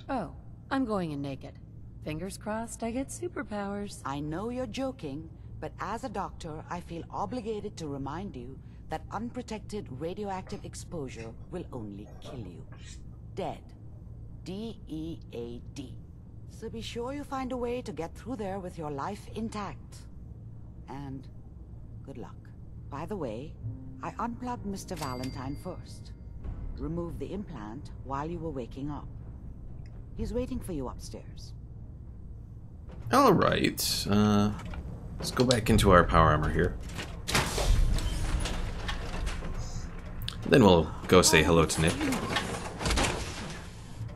Speaker 4: Oh, I'm going in naked. Fingers crossed I get superpowers.
Speaker 7: I know you're joking, but as a doctor, I feel obligated to remind you that unprotected radioactive exposure will only kill you. Dead. D-E-A-D. So be sure you find a way to get through there with your life intact. And good luck. By the way, I unplugged Mr. Valentine first. Removed the implant while you were waking up. He's waiting for you upstairs.
Speaker 1: Alright, let's go back into our power armor here. Then we'll go say hello to Nick.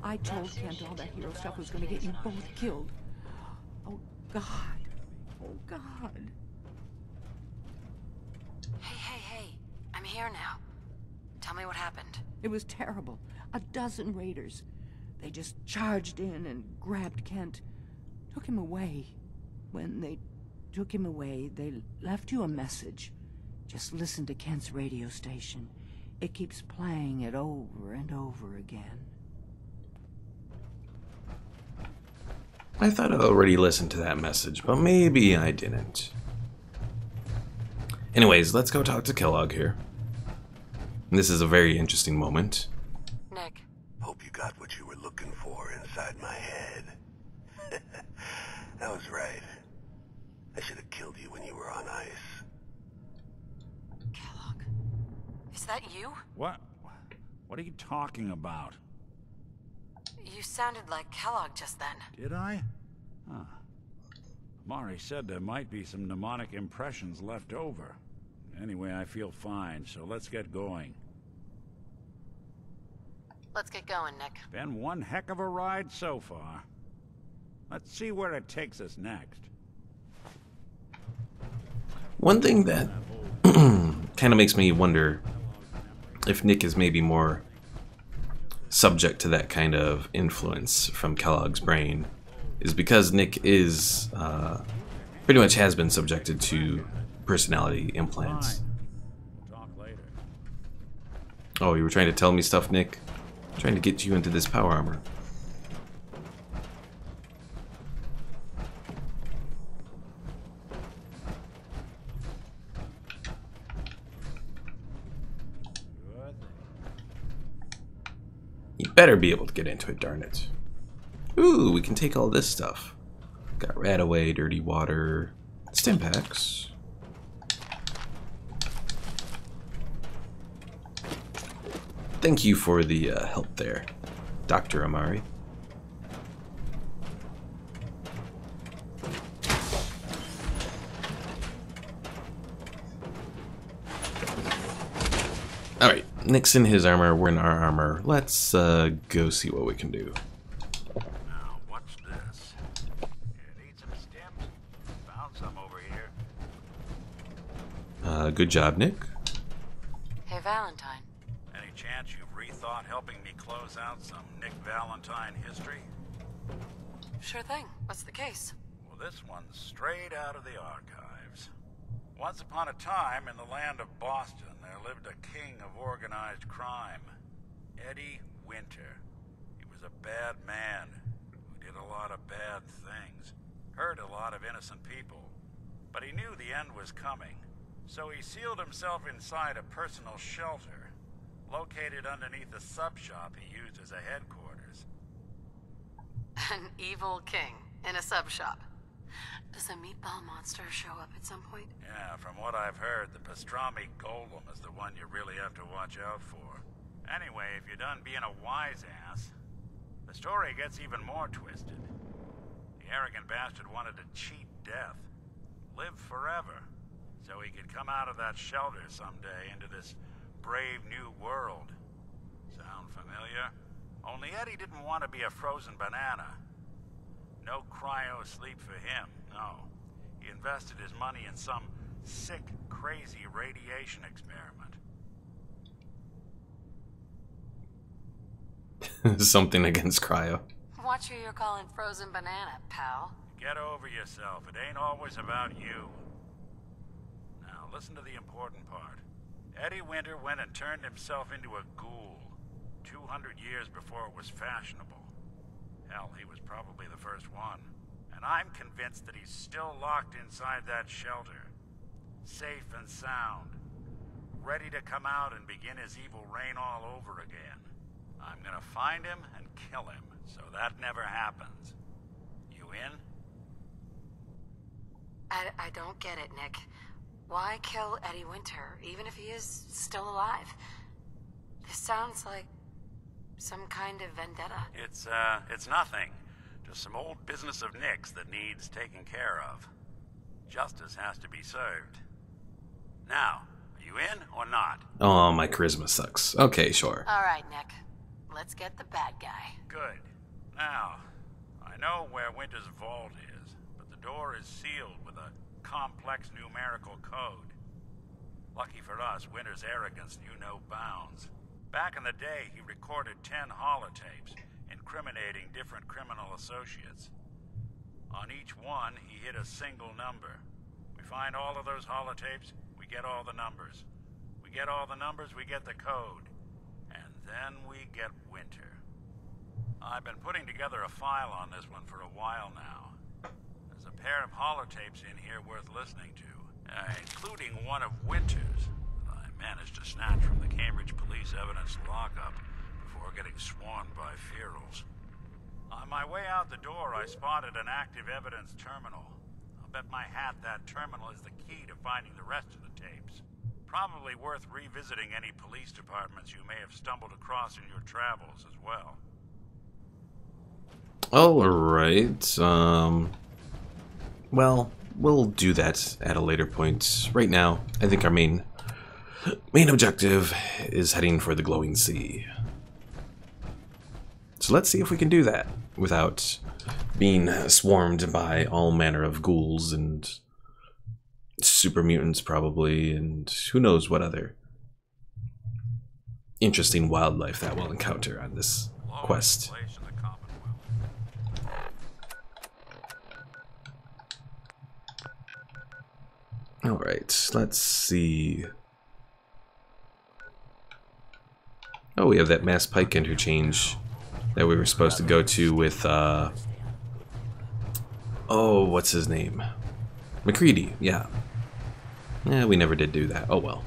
Speaker 19: I told Kent all that hero stuff was going to get you both killed. Oh, God. Oh, God.
Speaker 3: Hey, I'm here now. Tell me what happened.
Speaker 19: It was terrible. 12 raiders. They just charged in and grabbed Kent. Took him away. When they took him away, they left you a message. Just listen to Kent's radio station. It keeps playing it over and over again.
Speaker 1: I thought I already listened to that message, but maybe I didn't. Anyways, let's go talk to Kellogg here. This is a very interesting moment.
Speaker 3: Nick.
Speaker 11: Hope you got what you were looking for inside my head. That was right. I should have killed you when you were on ice.
Speaker 3: Kellogg. Is that you?
Speaker 8: What? What are you talking about?
Speaker 3: You sounded like Kellogg just then.
Speaker 8: Did I? Huh. Mari said there might be some mnemonic impressions left over. Anyway, I feel fine, so let's get going.
Speaker 3: Let's get going, Nick.
Speaker 8: Been one heck of a ride so far. Let's see where it takes us next.
Speaker 1: One thing that kind of makes me wonder if Nick is maybe more subject to that kind of influence from Kellogg's brain is because Nick is pretty much has been subjected to personality implants. Oh, you were trying to tell me stuff, Nick? I'm trying to get you into this power armor. You better be able to get into it, darn it. Ooh, we can take all this stuff. Got rat away, dirty water, stim packs. Thank you for the help there, Dr. Amari. Alright, Nick's in his armor, we're in our armor. Let's go see what we can do.
Speaker 6: Now, what's this? You need some stems? Found some over here.
Speaker 1: Good job, Nick.
Speaker 3: Hey, Valentine.
Speaker 6: Any chance you've rethought helping me close out some Nick Valentine history?
Speaker 3: Sure thing. What's the case?
Speaker 6: Well, this one's straight out of the archives. Once upon a time, in the land of Boston, there lived a king of organized crime, Eddie Winter. He was a bad man who did a lot of bad things, hurt a lot of innocent people. But he knew the end was coming, so he sealed himself inside a personal shelter, located underneath a sub-shop he used as a headquarters.
Speaker 3: An evil king in a sub-shop. Does a meatball monster show up at some point?
Speaker 6: Yeah, from what I've heard, the pastrami golem is the one you really have to watch out for. Anyway, if you're done being a wise ass, the story gets even more twisted. The arrogant bastard wanted to cheat death, live forever, so he could come out of that shelter someday into this brave new world. Sound familiar? Only Eddie didn't want to be a frozen banana. No cryo sleep for him, no. He invested his money in some sick, crazy radiation experiment.
Speaker 1: Something against cryo.
Speaker 3: Watch who you're calling frozen banana, pal.
Speaker 6: Get over yourself. It ain't always about you. Now, listen to the important part. Eddie Winter went and turned himself into a ghoul 200 years before it was fashionable. Hell, he was probably the first one. And I'm convinced that he's still locked inside that shelter. Safe and sound. Ready to come out and begin his evil reign all over again. I'm gonna find him and kill him, so that never happens. You in?
Speaker 3: I don't get it, Nick. Why kill Eddie Winter, even if he is still alive? This sounds like some kind of vendetta.
Speaker 6: It's nothing. Just some old business of Nick's that needs taken care of. Justice has to be served. Now, are you in or not?
Speaker 1: Oh, my charisma sucks. Okay, sure.
Speaker 3: All right, Nick. Let's get the bad guy.
Speaker 6: Good. Now, I know where Winter's vault is, but the door is sealed with a complex numerical code. Lucky for us, Winter's arrogance knew no bounds. Back in the day, he recorded 10 holotapes, incriminating different criminal associates. On each one, he hit a single number, find all of those holotapes, we get all the numbers. We get all the numbers, we get the code. And then we get Winter. I've been putting together a file on this one for a while now. There's a pair of holotapes in here worth listening to, including one of Winter's that I managed to snatch from the Cambridge Police Evidence lockup before getting swarmed by ferals. On my way out the door, I spotted an active evidence terminal. I'll bet my hat that terminal is the key to finding the rest of the tapes. Probably worth revisiting any police departments you may have stumbled across in your travels as well.
Speaker 1: Alright, well, we'll do that at a later point. Right now, I think our main objective is heading for the glowing sea. So let's see if we can do that without being swarmed by all manner of ghouls and super mutants probably, and who knows what other interesting wildlife that we'll encounter on this quest. Alright, let's see. Oh, we have that Mass Pike interchange that we were supposed to go to with, oh, what's his name? McCready, yeah. Yeah, we never did do that. Oh well.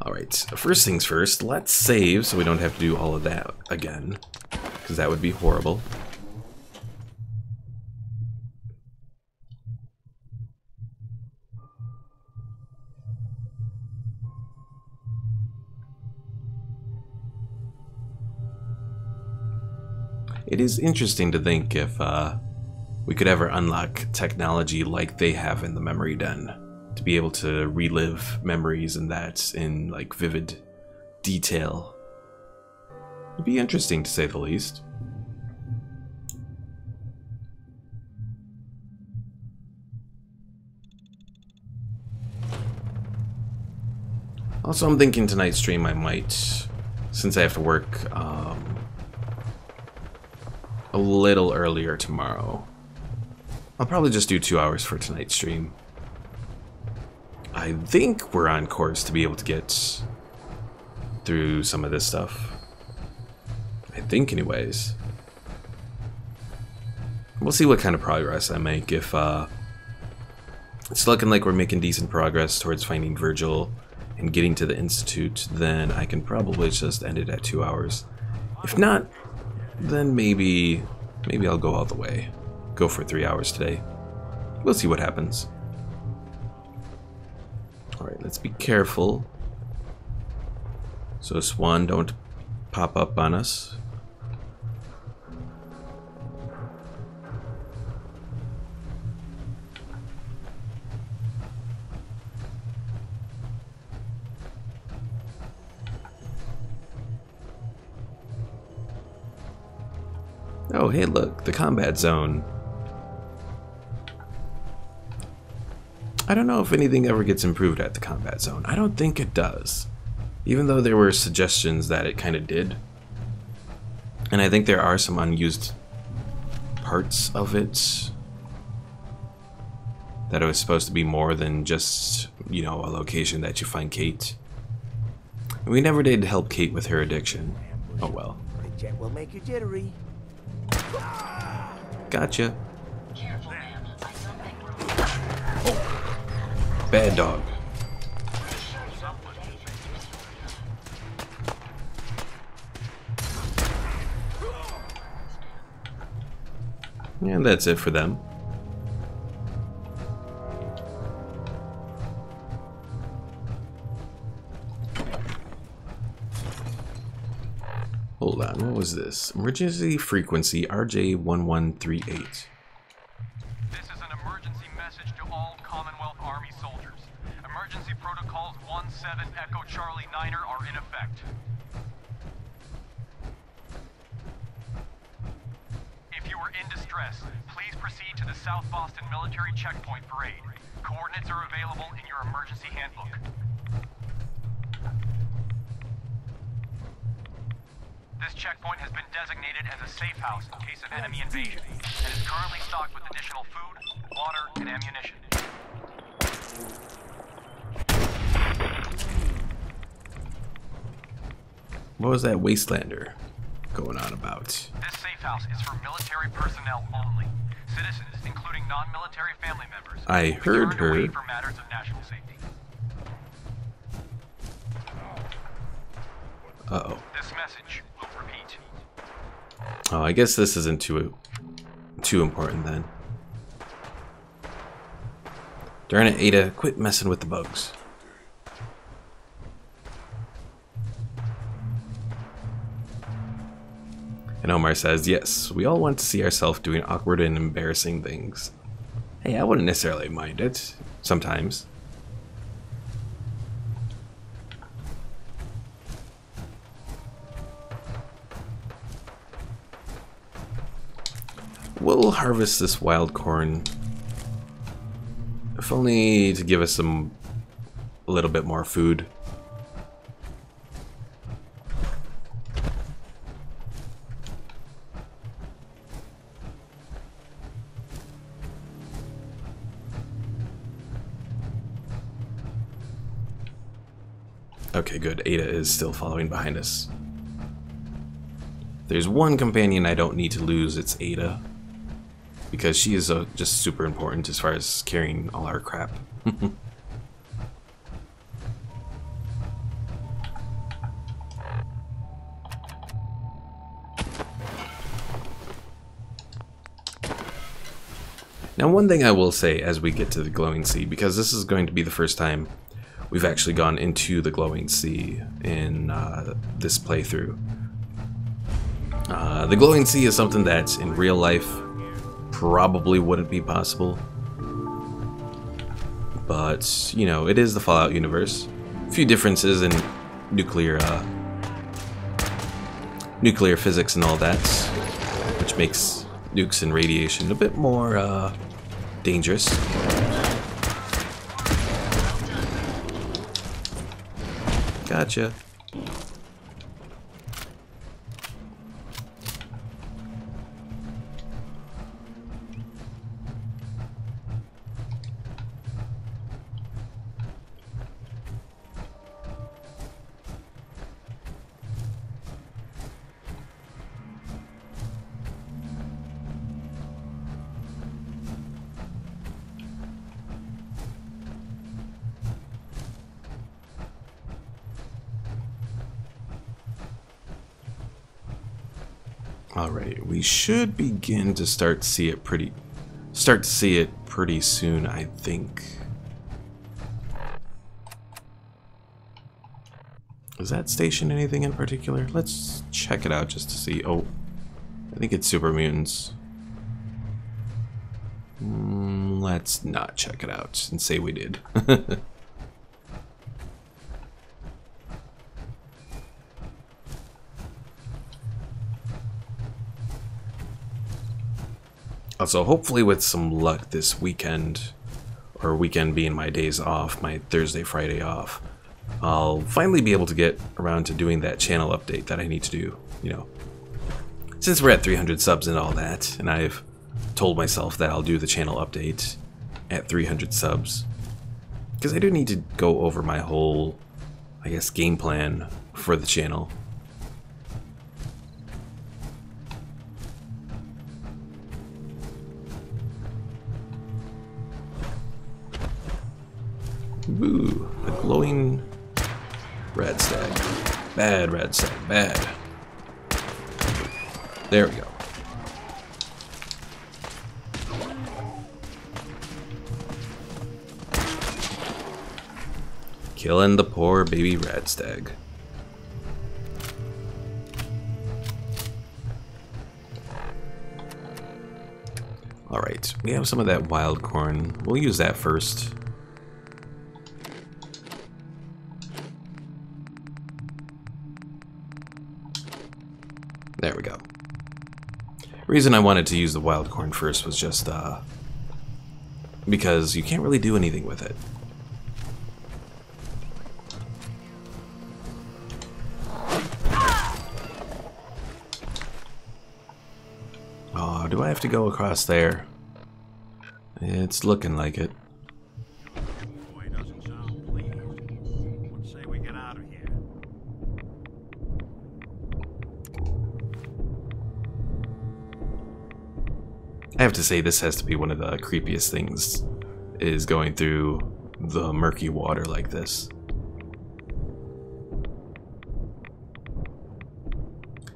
Speaker 1: Alright, first things first, let's save so we don't have to do all of that again, because that would be horrible. It is interesting to think if we could ever unlock technology like they have in the Memory Den, to be able to relive memories and that in like vivid detail. It'd be interesting to say the least. Also, I'm thinking tonight's stream I might, since I have to work a little earlier tomorrow, I'll probably just do 2 hours for tonight's stream. I think we're on course to be able to get through some of this stuff. I think anyways. We'll see what kind of progress I make. If it's looking like we're making decent progress towards finding Virgil and getting to the Institute, then I can probably just end it at 2 hours. If not, then maybe I'll go all the way. Go for 3 hours today. We'll see what happens. Alright, let's be careful so Swan don't pop up on us. Oh, hey, look, the combat zone. I don't know if anything ever gets improved at the combat zone. I don't think it does. Even though there were suggestions that it kind of did. And I think there are some unused parts of it. That it was supposed to be more than just, you know, a location that you find Kate. And we never did help Kate with her addiction. Oh well.
Speaker 20: The jet will make you jittery.
Speaker 1: Gotcha. Bad dog. And that's it for them. Hold on, what was this? Emergency frequency RJ1138.
Speaker 21: This is an emergency message to all Commonwealth Army soldiers. Emergency protocols 17 Echo Charlie 9er are in effect. If you are in distress, please proceed to the South Boston Military Checkpoint for aid. Coordinates are available in your emergency handbook. This checkpoint has been designated as a safe house in case of enemy invasion, and is currently stocked with additional food, water, and ammunition.
Speaker 1: What was that Wastelander going on about?
Speaker 21: This safe house is for military personnel only. Citizens, including non-military family members,
Speaker 1: I heard her.
Speaker 21: away for matters of national safety.
Speaker 1: Uh-oh.
Speaker 21: This message will repeat.
Speaker 1: Oh, I guess this isn't too important then. Darn it, Ada, quit messing with the bugs. And Omar says, yes, we all want to see ourselves doing awkward and embarrassing things. Hey, I wouldn't necessarily mind it, sometimes. We'll harvest this wild corn, if only to give us a little bit more food. Okay, good. Ada is still following behind us. There's one companion I don't need to lose, it's Ada. Because she is just super important as far as carrying all our crap. Now, one thing I will say as we get to the Glowing Sea, because this is going to be the first time we've actually gone into the Glowing Sea in this playthrough. The Glowing Sea is something that in real life probably wouldn't be possible. But, you know, it is the Fallout universe. A few differences in nuclear physics and all that, which makes nukes and radiation a bit more dangerous. Gotcha. Alright, we should begin to start to see it pretty soon, I think. Is that station anything in particular? Let's check it out just to see. Oh, I think it's Super Mutants. Let's not check it out and say we did. Also, hopefully with some luck this weekend, or weekend being my days off, my Thursday, Friday off, I'll finally be able to get around to doing that channel update that I need to do, you know. Since we're at 300 subs and all that, and I've told myself that I'll do the channel update at 300 subs. Because I do need to go over my whole, I guess, game plan for the channel. Ooh, a glowing red stag. Bad red stag, bad. There we go. Killing the poor baby red stag. Alright, we have some of that wild corn. We'll use that first. There we go. The reason I wanted to use the wild corn first was just because you can't really do anything with it. Oh, do I have to go across there? It's looking like it.
Speaker 6: out of here.
Speaker 1: I have to say, this has to be one of the creepiest things, is going through the murky water like this.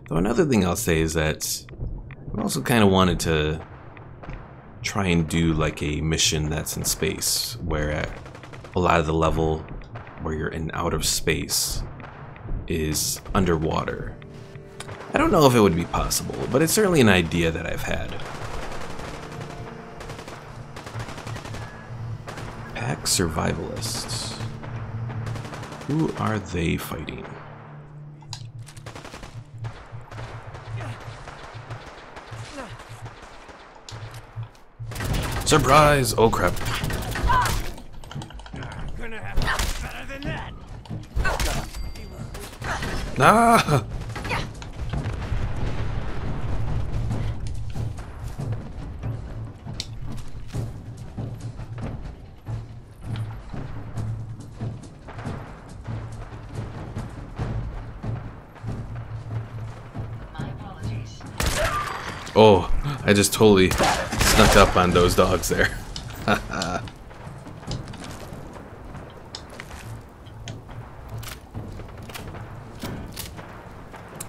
Speaker 1: So another thing I'll say is that I also kind of wanted to try and do like a mission that's in space, where a lot of the level where you're in outer space is underwater. I don't know if it would be possible, but it's certainly an idea that I've had. Pack survivalists. Who are they fighting? Surprise! Oh crap.
Speaker 10: Gonna have to be better than that.
Speaker 1: Ah! Oh, I just totally snuck up on those dogs there.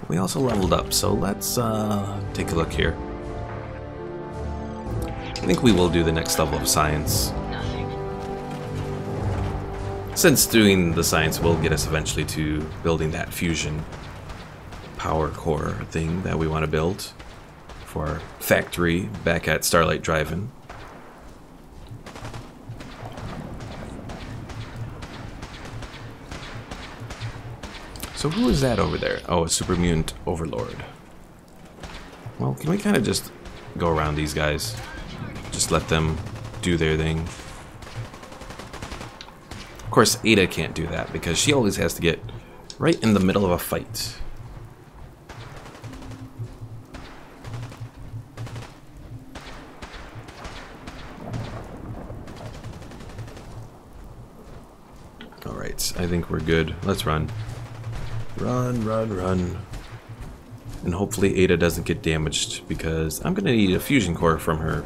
Speaker 1: We also leveled up, so let's take a look here. I think we will do the next level of science. Since doing the science will get us eventually to building that fusion power core thing that we want to build for our factory back at Starlight Drive-In. So who is that over there? Oh, a super mutant overlord. Well, can we kind of just go around these guys? Just let them do their thing. Of course, Ada can't do that because she always has to get right in the middle of a fight. Alright, I think we're good. Let's run. Run, run, run. And hopefully Ada doesn't get damaged, because I'm going to need a fusion core from her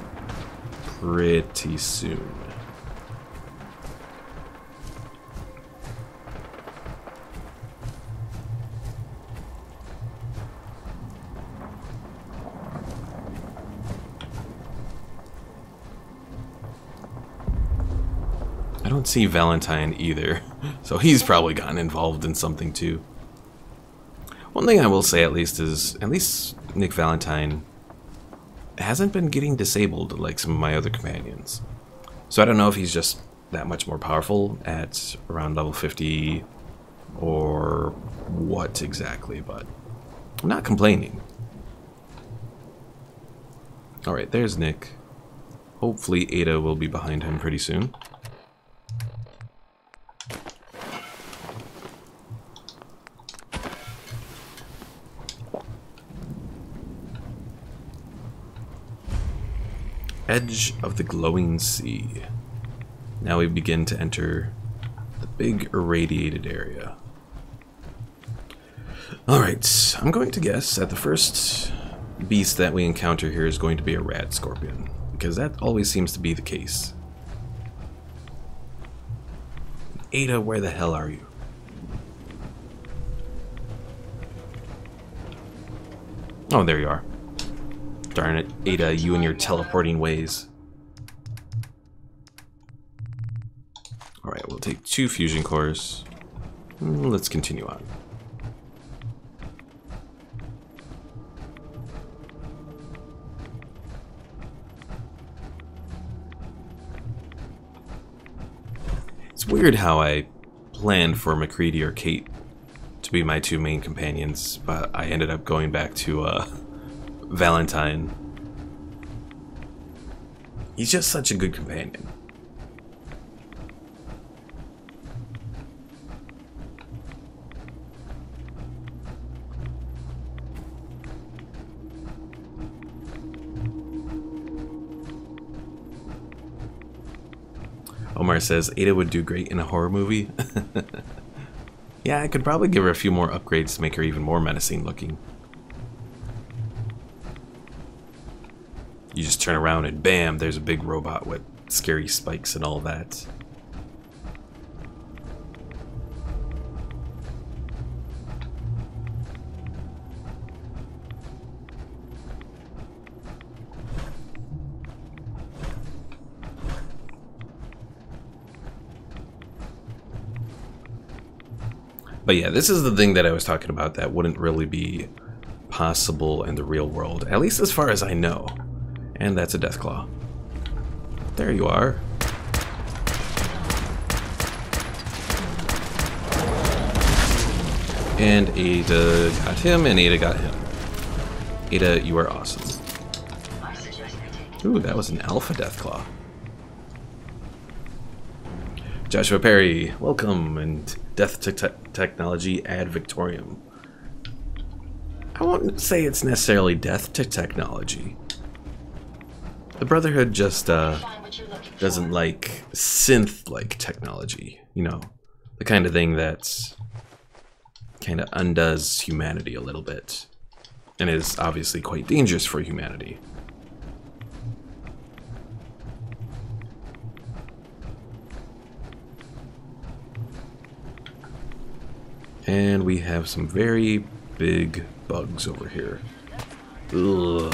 Speaker 1: pretty soon. I don't see Valentine either, so he's probably gotten involved in something too. One thing I will say at least is, at least Nick Valentine hasn't been getting disabled like some of my other companions. So I don't know if he's just that much more powerful at around level 50 or what exactly, but I'm not complaining. Alright, there's Nick. Hopefully Ada will be behind him pretty soon. Edge of the glowing sea. Now we begin to enter the big irradiated area. Alright, I'm going to guess that the first beast that we encounter here is going to be a rat scorpion, because that always seems to be the case. Ada, where the hell are you? Oh, there you are. Darn it, Ada, you and your teleporting ways. Alright, we'll take 2 fusion cores. Let's continue on. It's weird how I planned for McCready or Kate to be my 2 main companions, but I ended up going back to Valentine. He's just such a good companion. Omar says Ada would do great in a horror movie. Yeah, I could probably give her a few more upgrades to make her even more menacing looking. You just turn around and bam, there's a big robot with scary spikes and all that. But yeah, this is the thing that I was talking about that wouldn't really be possible in the real world, at least as far as I know. And that's a Deathclaw. There you are. And Ada got him, and Ada got him. Ada, you are awesome. Ooh, that was an alpha Deathclaw. Joshua Perry, welcome, and Death Technology ad Victorium. I won't say it's necessarily death to technology. The Brotherhood just doesn't like synth-like technology, you know, the kind of thing that's kind of undoes humanity a little bit, and is obviously quite dangerous for humanity. And we have some very big bugs over here. Ugh.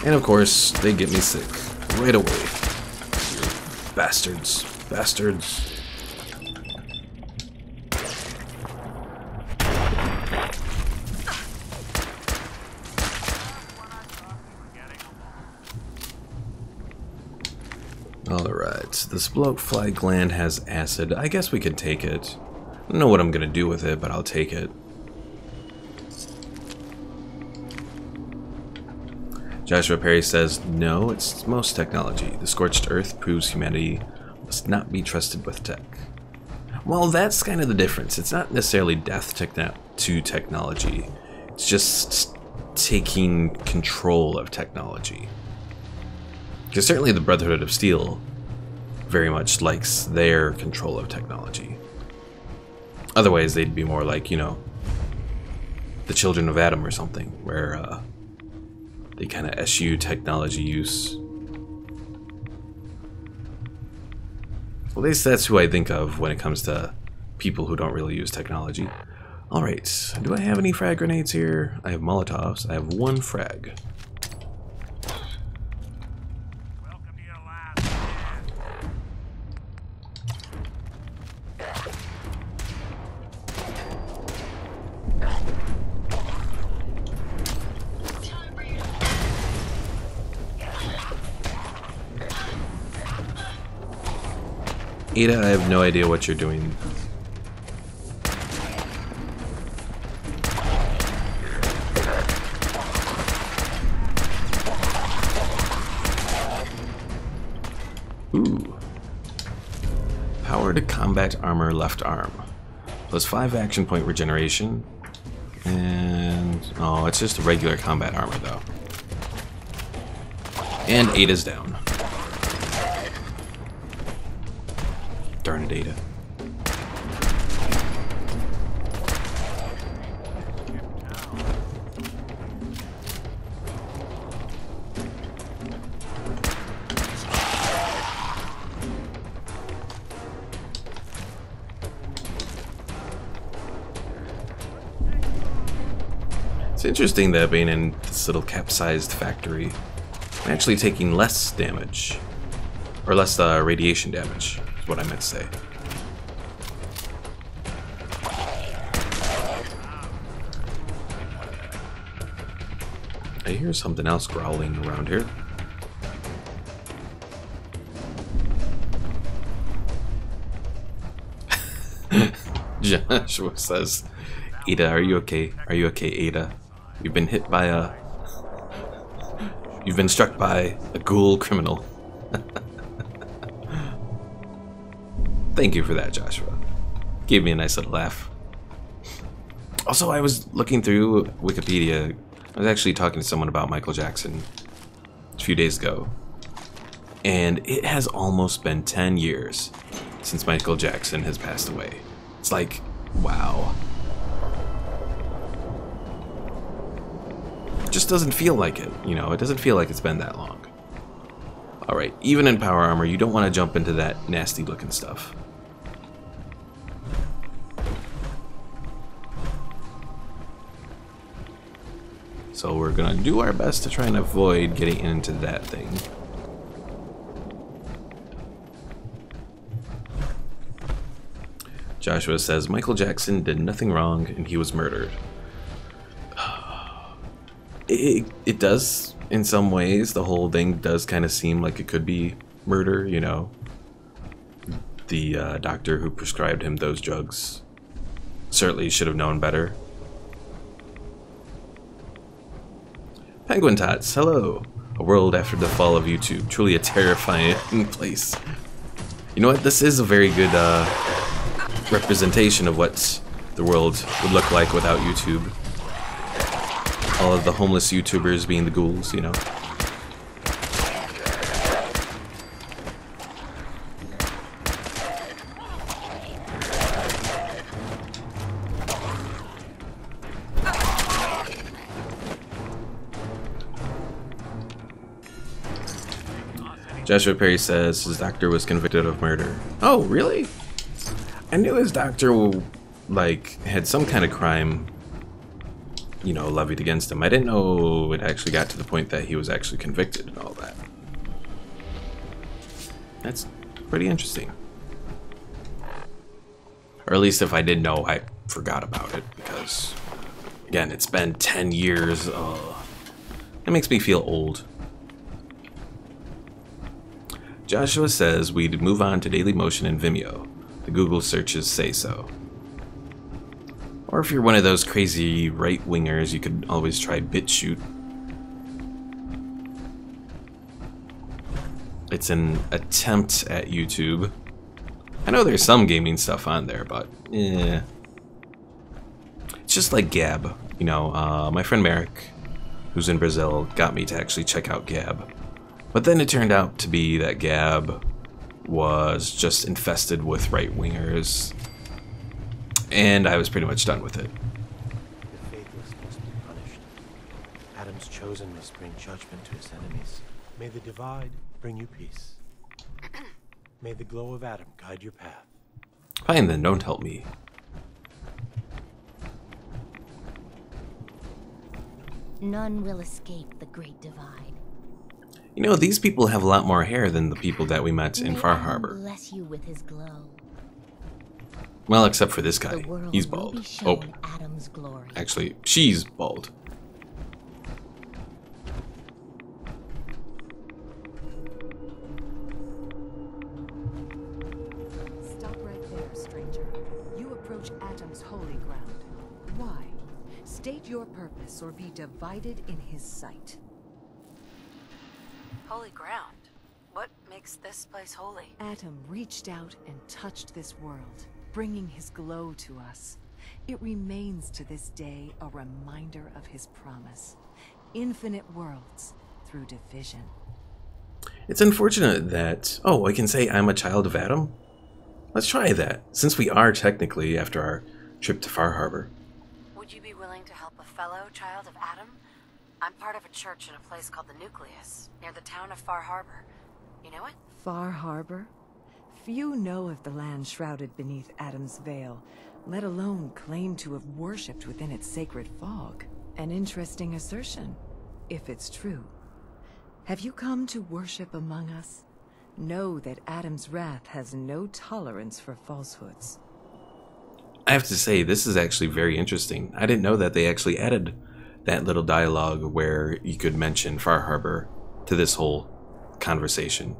Speaker 1: And of course, they get me sick right away. Bastards. Bastards. Alright, this blowfly gland has acid. I guess we can take it. I don't know what I'm gonna do with it, but I'll take it. Joshua Perry says, no, it's most technology. The scorched earth proves humanity must not be trusted with tech. Well, that's kind of the difference. It's not necessarily death to technology. It's just taking control of technology. Because certainly the Brotherhood of Steel very much likes their control of technology. Otherwise, they'd be more like, you know, the Children of Adam or something, where they kind of eschew technology use. At least that's who I think of when it comes to people who don't really use technology. Alright, do I have any frag grenades here? I have Molotovs. I have one frag. Ada, I have no idea what you're doing. Ooh. Powered combat armor left arm. Plus 5 action point regeneration. And... oh, it's just a regular combat armor though. And Ada's down. Darn it, Ada. It's interesting that being in this little capsized factory, I'm actually taking less damage. Or less radiation damage. What I meant to say. I hear something else growling around here. Joshua says, Ada, are you okay? Are you okay, Ada? You've been hit by a... you've been struck by a ghoul criminal. Thank you for that, Joshua. Gave me a nice little laugh. Also, I was looking through Wikipedia. I was actually talking to someone about Michael Jackson a few days ago. And it has almost been 10 years since Michael Jackson has passed away. It's like, wow. It just doesn't feel like it, you know, it doesn't feel like it's been that long. Alright, even in power armor, you don't want to jump into that nasty looking stuff. So we're gonna do our best to try and avoid getting into that thing. Joshua says, Michael Jackson did nothing wrong and he was murdered. It does, in some ways, the whole thing does kind of seem like it could be murder, you know. The doctor who prescribed him those drugs certainly should have known better. Penguin Tots, hello. A world after the fall of YouTube. Truly a terrifying place. You know what? This is a very good representation of what the world would look like without YouTube. All of the homeless YouTubers being the ghouls, you know. Joshua Perry says his doctor was convicted of murder. Oh, really? I knew his doctor, like, had some kind of crime, you know, levied against him. I didn't know it actually got to the point that he was actually convicted and all that. That's pretty interesting. Or at least if I did know, I forgot about it because, again, it's been 10 years. It makes me feel old. Joshua says we'd move on to Dailymotion and Vimeo. The Google searches say so. Or if you're one of those crazy right-wingers, you could always try BitChute. It's an attempt at YouTube. I know there's some gaming stuff on there, but it's just like Gab. You know, my friend Merrick, who's in Brazil, got me to actually check out Gab. But then it turned out to be that Gab was just infested with right-wingers, and I was pretty much done with it.
Speaker 9: The faithless must be punished. Adam's chosen must bring judgment to his enemies. May the divide bring you peace. May the glow of Adam guide your path.
Speaker 1: Fine then, don't help me.
Speaker 18: None will escape the Great Divide.
Speaker 1: You know, these people have a lot more hair than the people that we met in Far Harbor.
Speaker 18: Bless you with his glow.
Speaker 1: Well, except for this guy. He's bald. Oh.
Speaker 18: Adam's glory.
Speaker 1: Actually, she's bald.
Speaker 5: Stop right there, stranger. You approach Adam's holy ground. Why? State your purpose or be divided in his sight.
Speaker 3: Holy ground? What makes this place holy?
Speaker 5: Adam reached out and touched this world, bringing his glow to us. It remains to this day a reminder of his promise. Infinite worlds through division.
Speaker 1: It's unfortunate that... Oh, I can say I'm a child of Adam? Let's try that, since we are technically after our trip to Far Harbor.
Speaker 3: Would you be willing to help a fellow child of Adam? I'm part of a church in a place called the Nucleus, near the town of Far Harbor. You know it?
Speaker 5: Far Harbor? Few know of the land shrouded beneath Adam's veil, let alone claim to have worshipped within its sacred fog. An interesting assertion, if it's true. Have you come to worship among us? Know that Adam's wrath has no tolerance for falsehoods.
Speaker 1: I have to say, this is actually very interesting. I didn't know that they actually added that little dialogue where you could mention Far Harbor to this whole conversation.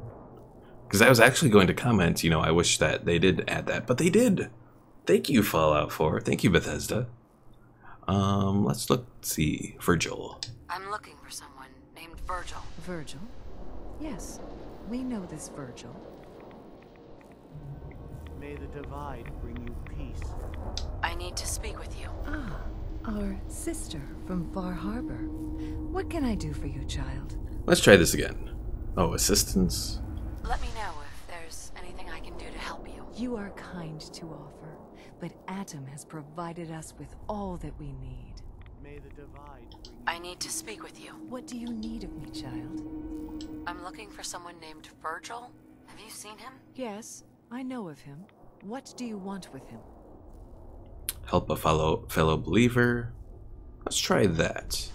Speaker 1: Because I was actually going to comment, you know, I wish that they did add that, but they did. Thank you, Fallout 4. Thank you, Bethesda. Let's see. Virgil.
Speaker 3: I'm looking for someone named Virgil.
Speaker 5: Virgil? Yes, we know this Virgil.
Speaker 9: May the divide bring you peace.
Speaker 3: I need to speak with you.
Speaker 5: Ah, our sister from Far Harbor. What can I do for you, child?
Speaker 1: Let's try this again. Oh, assistance.
Speaker 3: Let me know if there's Anything I can do to help you?
Speaker 5: You are kind to offer, but Atom has provided us with all that we need.
Speaker 9: May the divide bring
Speaker 3: I need to speak with you.
Speaker 5: What do you need of me, child?
Speaker 3: I'm looking for someone named Virgil. Have you seen him?
Speaker 5: Yes, I know of him. What do you want with him?
Speaker 1: Help a fellow believer. Let's try that.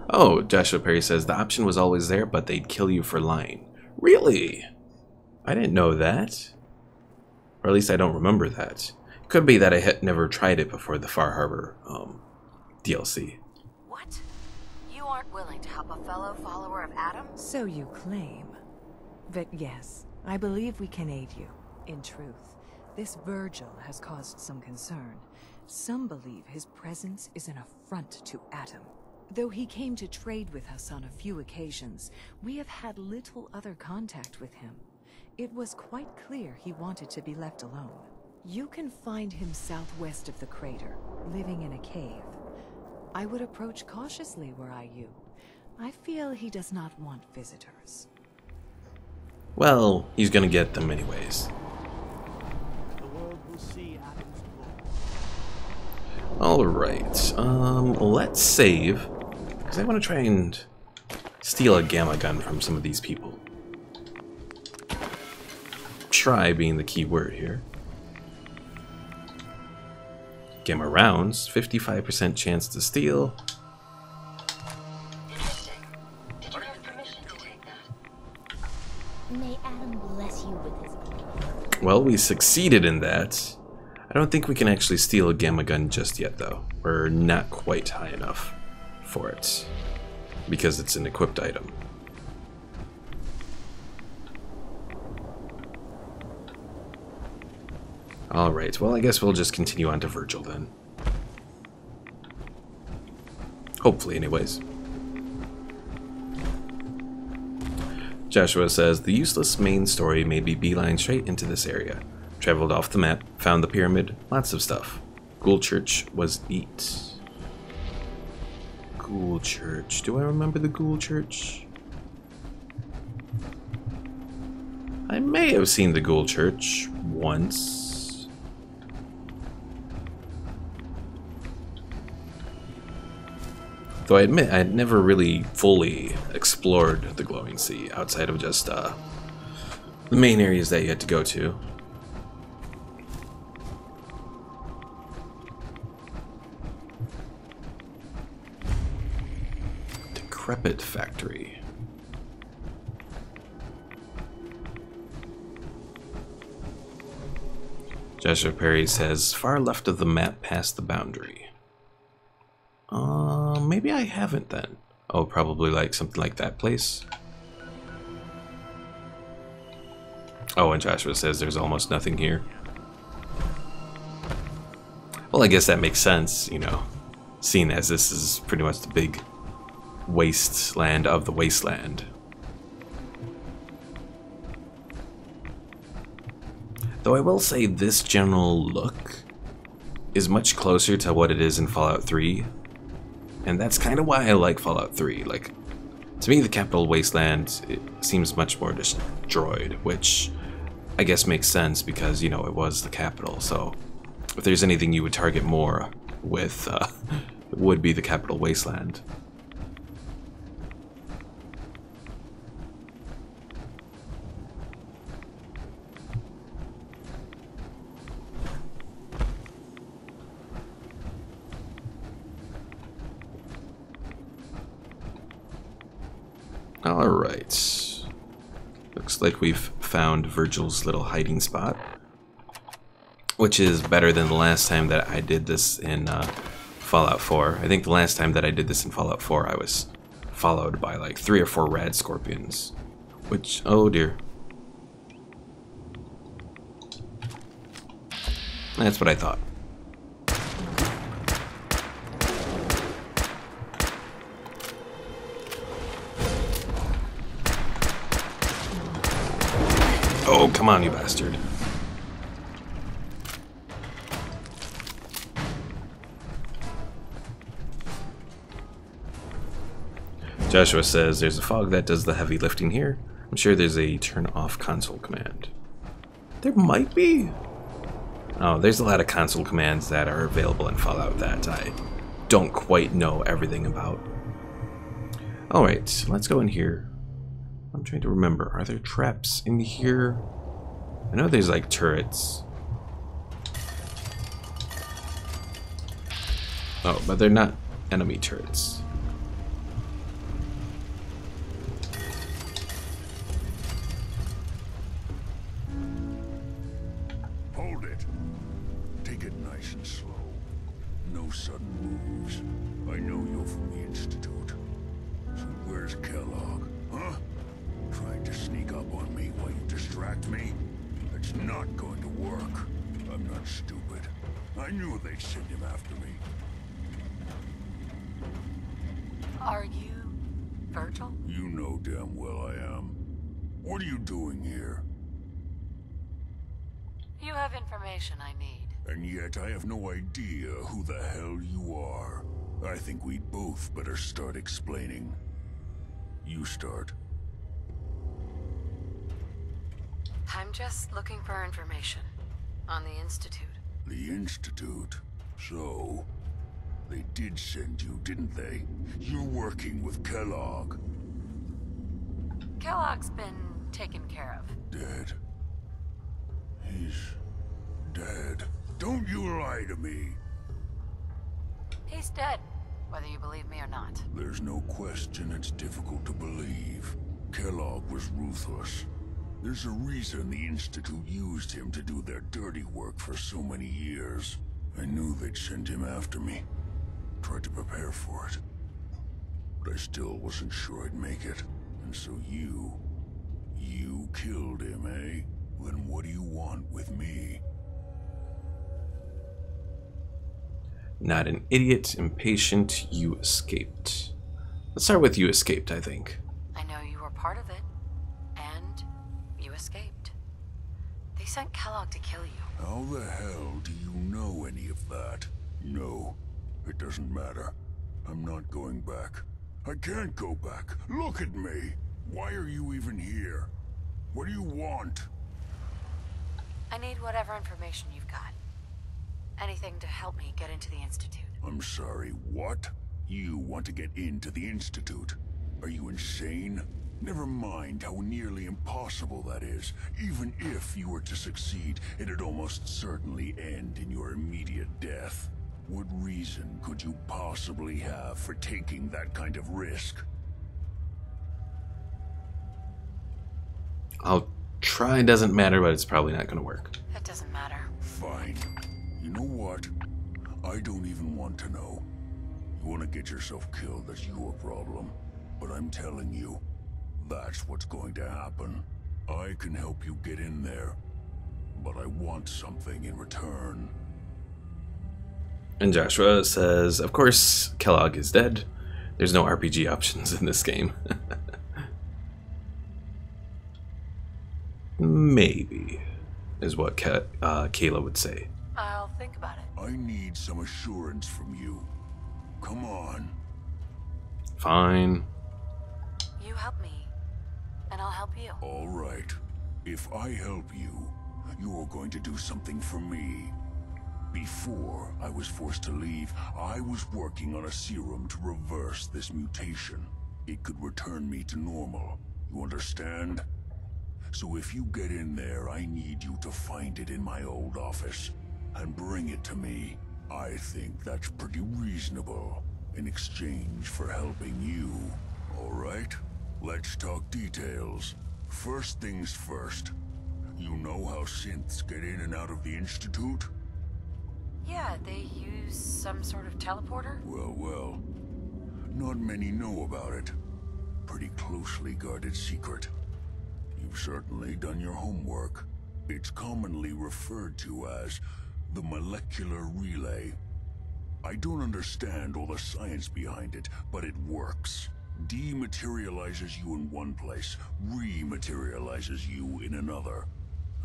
Speaker 1: Oh, Joshua Perry says the option was always there, but they'd kill you for lying. Really? I didn't know that. Or at least I don't remember that. Could be that I had never tried it before the Far Harbor DLC.
Speaker 3: What? You aren't willing to help a fellow follower of Adam?
Speaker 5: So you claim. But yes, I believe we can aid you. In truth, this Virgil has caused some concern. Some believe his presence is an affront to Adam. Though he came to trade with us on a few occasions, we have had little other contact with him. It was quite clear he wanted to be left alone. You can find him southwest of the crater, living in a cave. I would approach cautiously were I you. I feel he does not want visitors.
Speaker 1: Well, he's gonna get them anyways.
Speaker 9: the world will see Adam's glory.
Speaker 1: Alright, let's save. Because I want to try and steal a gamma gun from some of these people. Try being the key word here. Gamma rounds, 55% chance to steal.
Speaker 18: Interesting. Did you have permission to take that? May Adam bless you with his blood.
Speaker 1: Well, we succeeded in that. I don't think we can actually steal a gamma gun just yet, though. We're not quite high enough for it, because it's an equipped item. Alright, well I guess we'll just continue on to Virgil then. Hopefully, anyways. Joshua says, the useless main story made me beeline straight into this area. Traveled off the map, found the pyramid, lots of stuff. Ghoul Church was neat. Ghoul Church. Do I remember the Ghoul Church? I may have seen the Ghoul Church once. Though I admit, I had never really fully explored the Glowing Sea outside of just the main areas that you had to go to. Decrepit Factory. Joshua Perry says, far left of the map past the boundary. Maybe I haven't then. Oh, probably like something like that place. Oh, and Joshua says there's almost nothing here. Well, I guess that makes sense, you know, seeing as this is pretty much the big wasteland of the wasteland. Though I will say this general look is much closer to what it is in Fallout 3. And that's kind of why I like Fallout 3. Like, to me, the capital wasteland, it seems much more destroyed, which I guess makes sense because, you know, it was the capital. So if there's anything you would target more with, it would be the capital wasteland. Alright. Looks like we've found Virgil's little hiding spot. Which is better than the last time that I did this in Fallout 4. I think the last time that I did this in Fallout 4 I was followed by like 3 or 4 rad scorpions. Which, oh dear. That's what I thought. Oh, come on, you bastard. Joshua says, there's a fog that does the heavy lifting here. I'm sure there's a turn off console command. There might be. Oh, there's a lot of console commands that are available in Fallout that I don't quite know everything about. Alright, let's go in here. I'm trying to remember. Are there traps in here? I know there's like turrets. Oh, but they're not enemy turrets.
Speaker 8: Hold it. Take it nice and slow. No sudden moves. I know you're from the Institute. So where's Kellogg? Huh? Trying to sneak up on me while you distract me? It's not going to work. I'm not stupid. I knew they'd send him after me.
Speaker 3: Are you Virgil?
Speaker 8: You know damn well I am. What are you doing here?
Speaker 3: You have information I need.
Speaker 8: And yet I have no idea who the hell you are. I think we'd both better start explaining. You start.
Speaker 3: I'm just looking for information on the Institute.
Speaker 8: The Institute? So, they did send you, didn't they? You're working with Kellogg.
Speaker 3: Kellogg's been taken care of.
Speaker 8: Dead. He's dead. Don't you lie to me.
Speaker 3: He's dead, whether you believe me or not.
Speaker 8: There's no question it's difficult to believe. Kellogg was ruthless. There's a reason the Institute used him to do their dirty work for so many years. I knew they'd send him after me. Tried to prepare for it. But I still wasn't sure I'd make it. And so you killed him, eh? Then what do you want with me?
Speaker 1: Not an idiot, impatient, you escaped. Let's start with you escaped, I think.
Speaker 3: I know you were part of it, and you escaped. They sent Kellogg to kill you.
Speaker 8: How the hell do you know any of that? No, it doesn't matter. I'm not going back. I can't go back. Look at me. Why are you even here? What do you want?
Speaker 3: I need whatever information you've got. Anything to help me get into the Institute.
Speaker 8: I'm sorry, what? You want to get into the Institute? Are you insane? Never mind how nearly impossible that is. Even if you were to succeed, it'd almost certainly end in your immediate death. What reason could you possibly have for taking that kind of risk?
Speaker 1: I'll try, doesn't matter, but it's probably not gonna work.
Speaker 3: That doesn't matter.
Speaker 8: Fine. You know what? I don't even want to know. You want to get yourself killed, that's your problem. But I'm telling you, that's what's going to happen. I can help you get in there, but I want something in return.
Speaker 1: And Joshua says, of course, Kellogg is dead. There's no RPG options in this game. Maybe, is what Kayla would say.
Speaker 3: I'll think about it.
Speaker 8: I need some assurance from you. Come on.
Speaker 1: Fine.
Speaker 3: You help me, and I'll help you.
Speaker 8: All right. If I help you, you're going to do something for me. Before I was forced to leave, I was working on a serum to reverse this mutation. It could return me to normal. You understand? So if you get in there, I need you to find it in my old office and bring it to me. I think that's pretty reasonable in exchange for helping you. All right? Let's talk details. First things first. You know how synths get in and out of the Institute?
Speaker 3: Yeah, they use some sort of teleporter?
Speaker 8: Well. Not many know about it. Pretty closely guarded secret. You've certainly done your homework. It's commonly referred to as the molecular relay. I don't understand all the science behind it, but it works. Dematerializes you in one place, rematerializes you in another.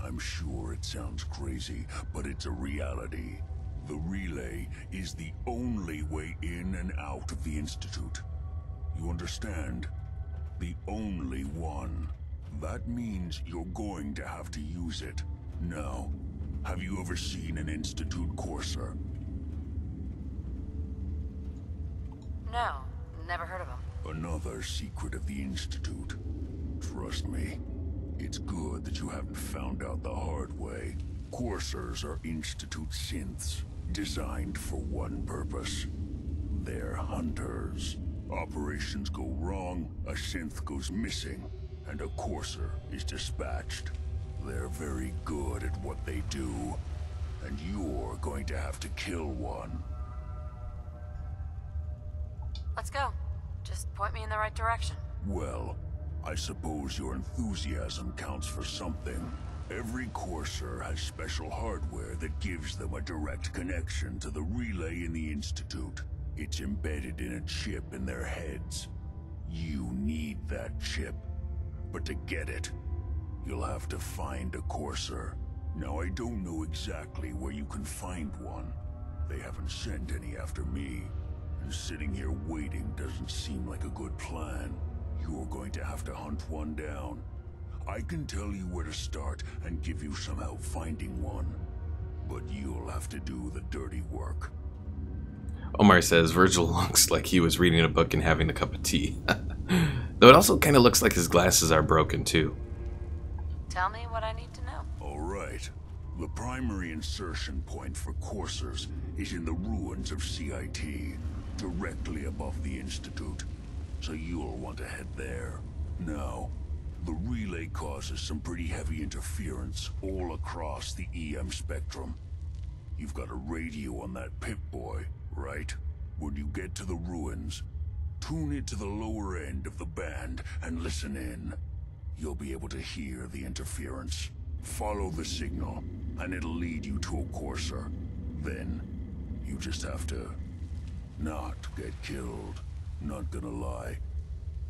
Speaker 8: I'm sure it sounds crazy, but it's a reality. The relay is the only way in and out of the Institute. You understand? The only one. That means you're going to have to use it. Now, have you ever seen an Institute courser?
Speaker 3: No, never heard of him.
Speaker 8: Another secret of the Institute. Trust me, it's good that you haven't found out the hard way. Coursers are Institute synths, designed for one purpose. They're hunters. Operations go wrong, a synth goes missing, and a courser is dispatched. They're very good at what they do, and you're going to have to kill one.
Speaker 3: Let's go. Just point me in the right direction.
Speaker 8: Well, I suppose your enthusiasm counts for something. Every courser has special hardware that gives them a direct connection to the relay in the Institute. It's embedded in a chip in their heads. You need that chip. But to get it, you'll have to find a courser. Now, I don't know exactly where you can find one. They haven't sent any after me. And sitting here waiting doesn't seem like a good plan. You're going to have to hunt one down. I can tell you where to start and give you some help finding one. But you'll have to do the dirty work.
Speaker 1: Omar says Virgil looks like he was reading a book and having a cup of tea. Though it also kind of looks like his glasses are broken too.
Speaker 3: Tell me what I need to know.
Speaker 8: Alright. The primary insertion point for coursers is in the ruins of CIT, directly above the Institute. So you'll want to head there. Now, the relay causes some pretty heavy interference all across the EM spectrum. You've got a radio on that Pip-Boy, right? When you get to the ruins, tune it to the lower end of the band and listen in. You'll be able to hear the interference. Follow the signal, and it'll lead you to a courser. Then, you just have to not get killed. Not gonna lie,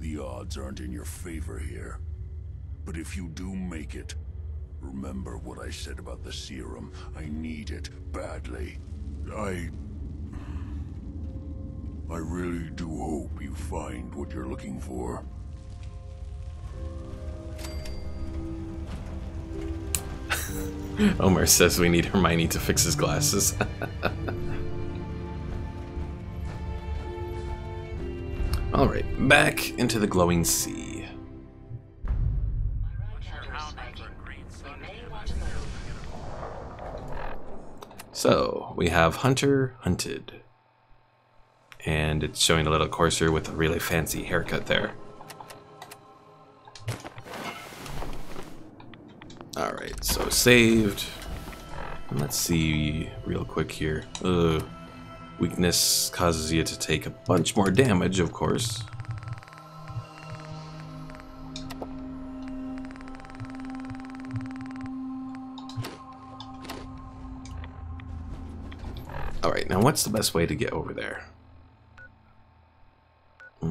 Speaker 8: the odds aren't in your favor here. But if you do make it, remember what I said about the serum. I need it badly. I really do hope you find what you're looking for.
Speaker 1: Omar says we need Hermione to fix his glasses. Alright, back into the glowing sea. So, we have Hunter hunted. And it's showing a little courser with a really fancy haircut there. Alright, so saved. And let's see real quick here. Weakness causes you to take a bunch more damage, of course. Alright, now what's the best way to get over there?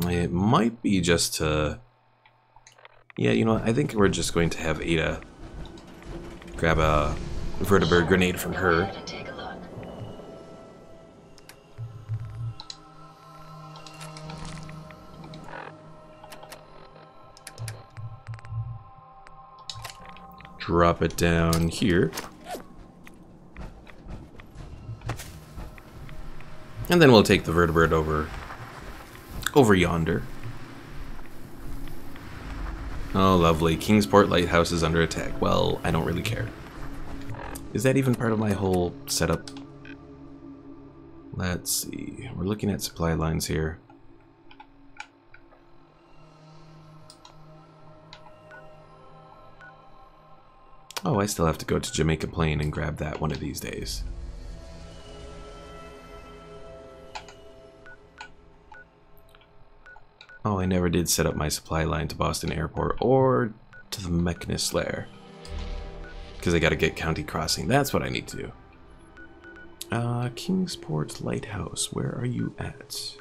Speaker 1: It might be just to... Yeah, you know what? I think we're just going to have Ada grab a vertibird grenade from her. Drop it down here. And then we'll take the vertibird over yonder. Oh, lovely. Kingsport Lighthouse is under attack. Well, I don't really care. Is that even part of my whole setup? Let's see. We're looking at supply lines here. Oh, I still have to go to Jamaica Plain and grab that one of these days. Oh, I never did set up my supply line to Boston Airport or to the Mechanist Lair. Because I gotta get County Crossing. That's what I need to do. Kingsport Lighthouse, where are you at?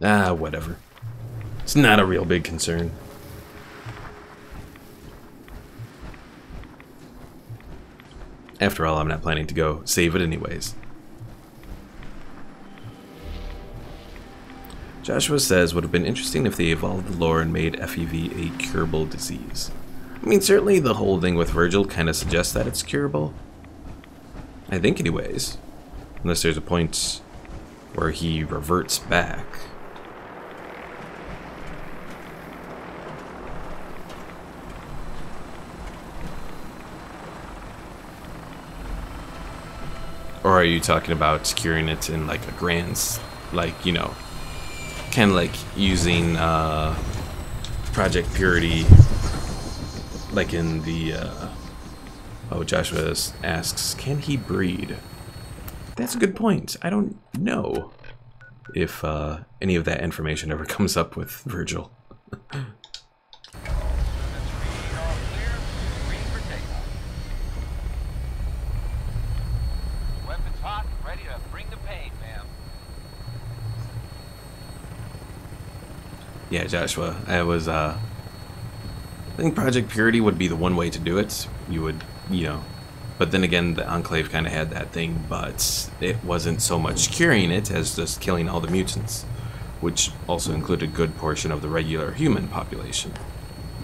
Speaker 1: Ah, whatever. It's not a real big concern. After all, I'm not planning to go save it anyways. Joshua says, would have been interesting if they evolved the lore and made FEV a curable disease. I mean, certainly the whole thing with Virgil kind of suggests that it's curable. I think anyways. Unless there's a point where he reverts back. Or are you talking about curing it in like a grand, like, you know, kind of like using Project Purity, like in the, oh, Joshua asks, can he breed? That's a good point. I don't know if any of that information ever comes up with Virgil. Yeah, Joshua, I think Project Purity would be the one way to do it. You would, you know, but then again, the Enclave kind of had that thing, but it wasn't so much curing it as just killing all the mutants, which also included a good portion of the regular human population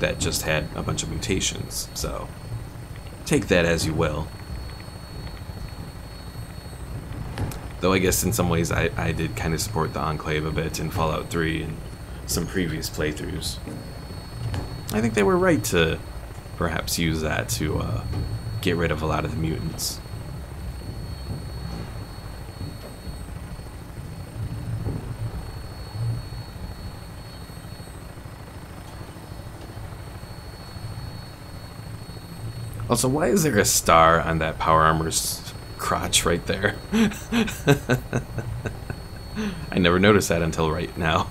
Speaker 1: that just had a bunch of mutations. So, take that as you will. Though I guess in some ways I did kind of support the Enclave a bit in Fallout 3 and some previous playthroughs. I think they were right to perhaps use that to get rid of a lot of the mutants. Also, why is there a star on that power armor's crotch right there? I never noticed that until right now.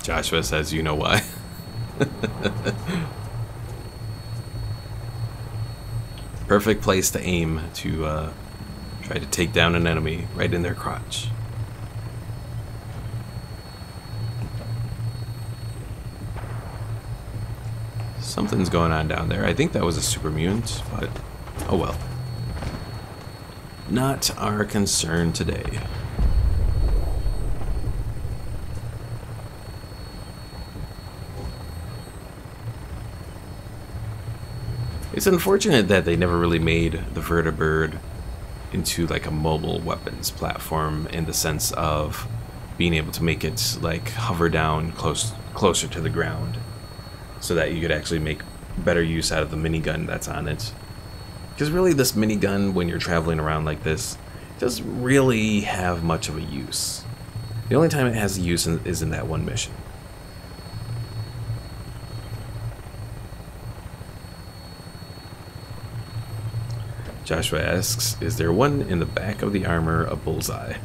Speaker 1: Joshua says, you know why. Perfect place to aim to try to take down an enemy, right in their crotch. Something's going on down there. I think that was a super mutant, but oh well. Not our concern today. It's unfortunate that they never really made the Vertibird into like a mobile weapons platform in the sense of being able to make it like hover down closer to the ground so that you could actually make better use out of the minigun that's on it. Because really this minigun, when you're traveling around like this, doesn't really have much of a use. The only time it has a use is in that one mission. Joshua asks, is there one in the back of the armor a bullseye?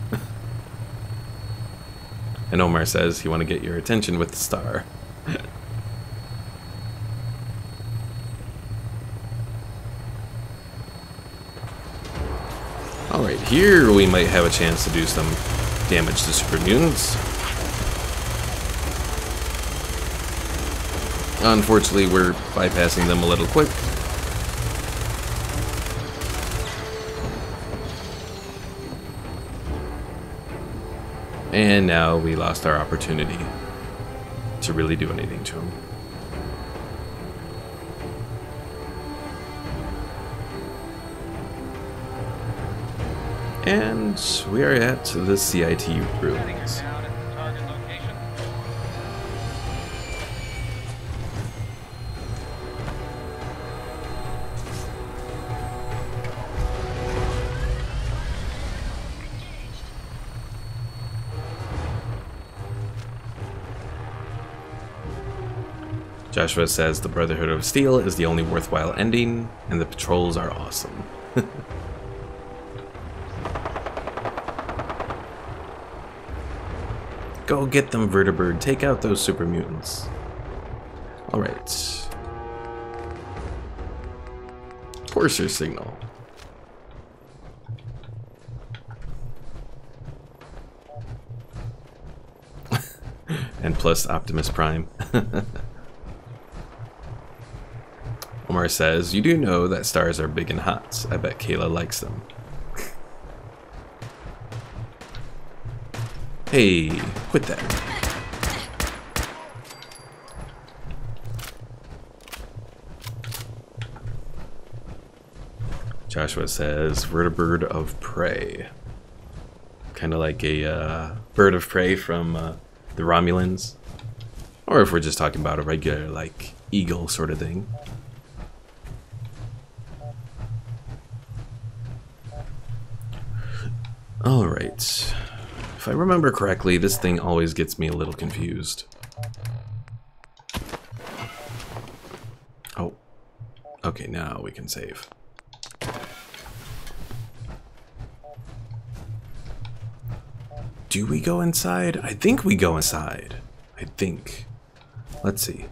Speaker 1: And Omar says, you want to get your attention with the star. Alright, here we might have a chance to do some damage to super mutants. Unfortunately, we're bypassing them a little quick. And now we lost our opportunity to really do anything to him. And we are at the CIT ruins. Joshua says the Brotherhood of Steel is the only worthwhile ending, and the patrols are awesome. Go get them, Vertibird. Take out those super mutants. Alright. Courser signal. And plus Optimus Prime. Omar says, you do know that stars are big and hot. I bet Kayla likes them. Hey, quit that. Joshua says, vertibird of prey. Kind of like a bird of prey from the Romulans. Or if we're just talking about a regular, like, eagle sort of thing. Alright. If I remember correctly, this thing always gets me a little confused. Oh. Okay, now we can save. Do we go inside? I think we go inside. I think. Let's see.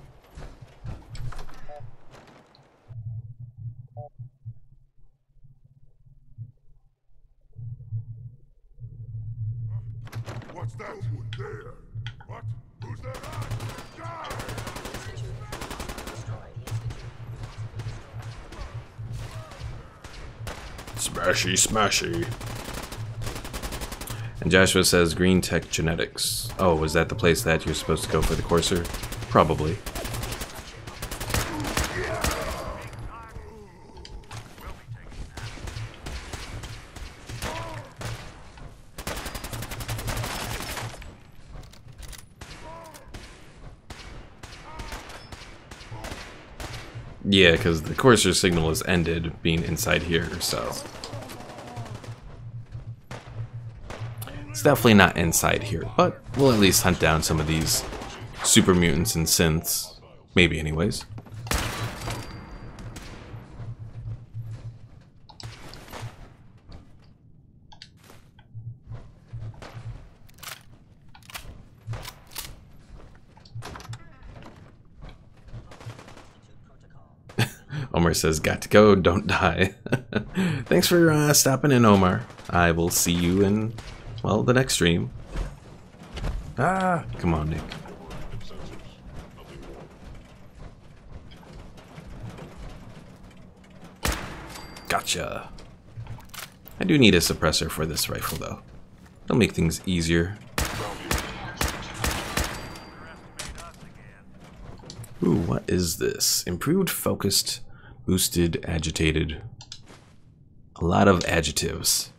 Speaker 10: What's that one there? What? Who's that? Die!
Speaker 1: Smashy, smashy. And Joshua says Green Tech Genetics. Oh, was that the place that you're supposed to go for the courser? Probably. Yeah, because the courser signal is ended being inside here, so... It's definitely not inside here, but we'll at least hunt down some of these super mutants and synths. Maybe anyways. Omar says, got to go, don't die. Thanks for stopping in, Omar. I will see you in... well, the next stream. Ah, come on, Nick. Gotcha. I do need a suppressor for this rifle, though. It'll make things easier. Ooh, what is this? Improved, focused, boosted, agitated. A lot of adjectives.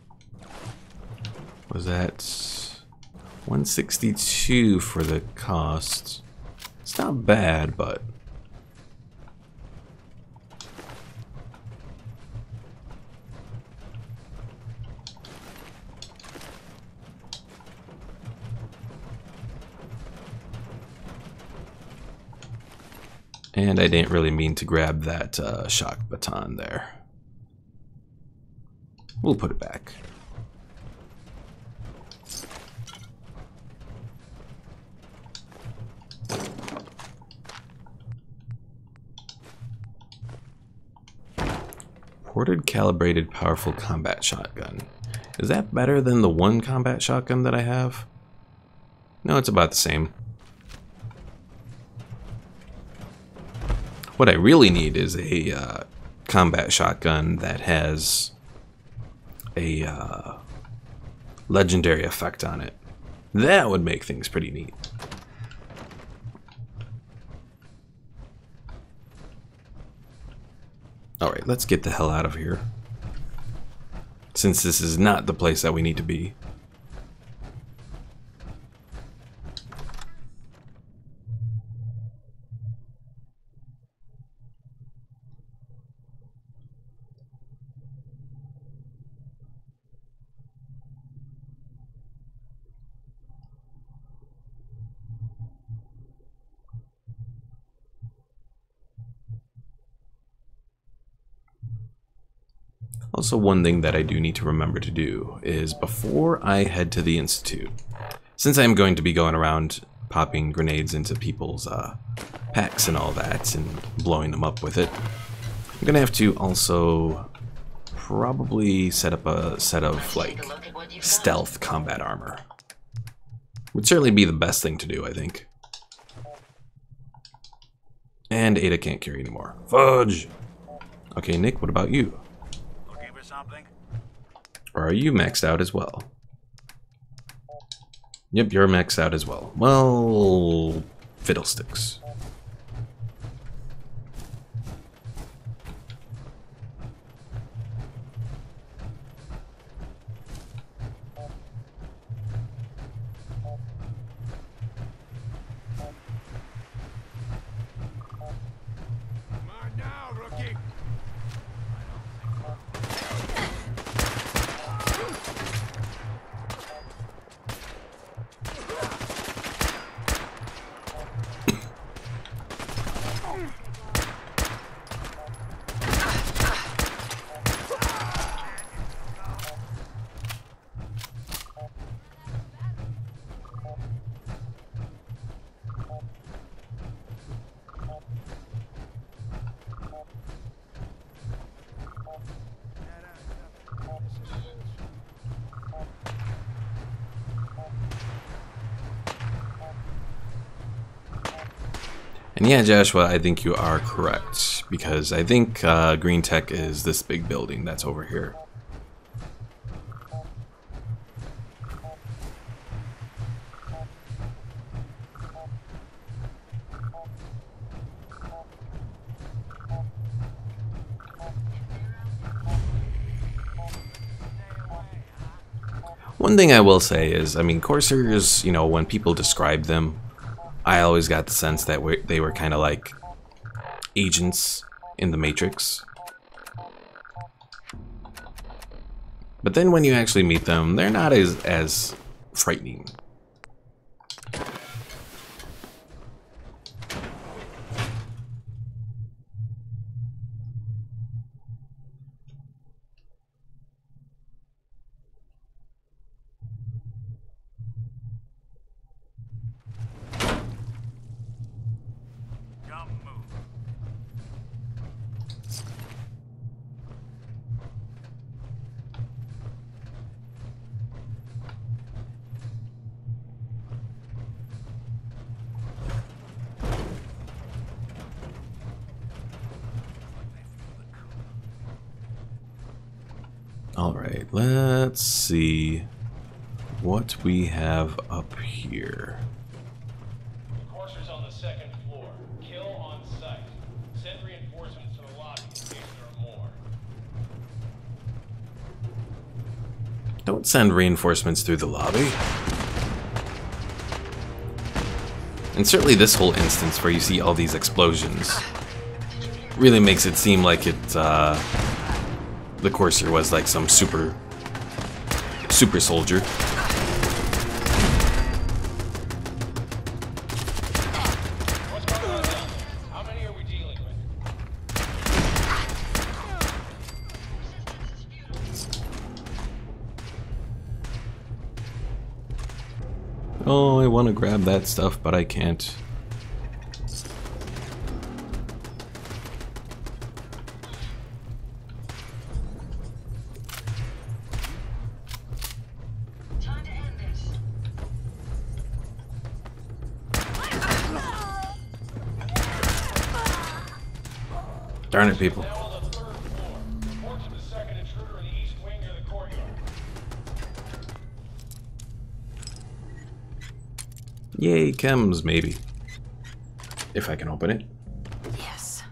Speaker 1: Was that 162 for the cost? It's not bad, but and I didn't really mean to grab that shock baton there. We'll put it back. Ported calibrated powerful combat shotgun. Is that better than the one combat shotgun that I have? No, it's about the same. What I really need is a combat shotgun that has a legendary effect on it. That would make things pretty neat. Alright, let's get the hell out of here. Since this is not the place that we need to be. Also, one thing that I do need to remember to do is before I head to the Institute, since I'm going to be going around popping grenades into people's packs and all that and blowing them up with it, I'm going to have to also probably set up a set of, like, stealth combat armor. Would certainly be the best thing to do, I think. And Ada can't carry anymore. Fudge! Okay, Nick, what about you?
Speaker 6: Looking for something?
Speaker 1: Or are you maxed out as well? Yep, you're maxed out as well. Well, fiddlesticks. And yeah, Joshua, I think you are correct, because I think Green Tech is this big building that's over here. One thing I will say is, I mean, Corsairs, you know, when people describe them, I always got the sense that they were kind of like agents in the Matrix. But then when you actually meet them, they're not as frightening. Alright, let's see what we have up here.
Speaker 21: The Corsairs on the second floor. Kill on sight. Send reinforcements to the lobby in case there are more.
Speaker 1: Don't send reinforcements through the lobby. And certainly this whole instance where you see all these explosions really makes it seem like the Corsair was like some super soldier.
Speaker 21: What's going on now? How many are we dealing with?
Speaker 1: Oh, I want to grab that stuff, but I can't. Darn it, people. Yay, chems, maybe. If I can open it.
Speaker 3: Yes.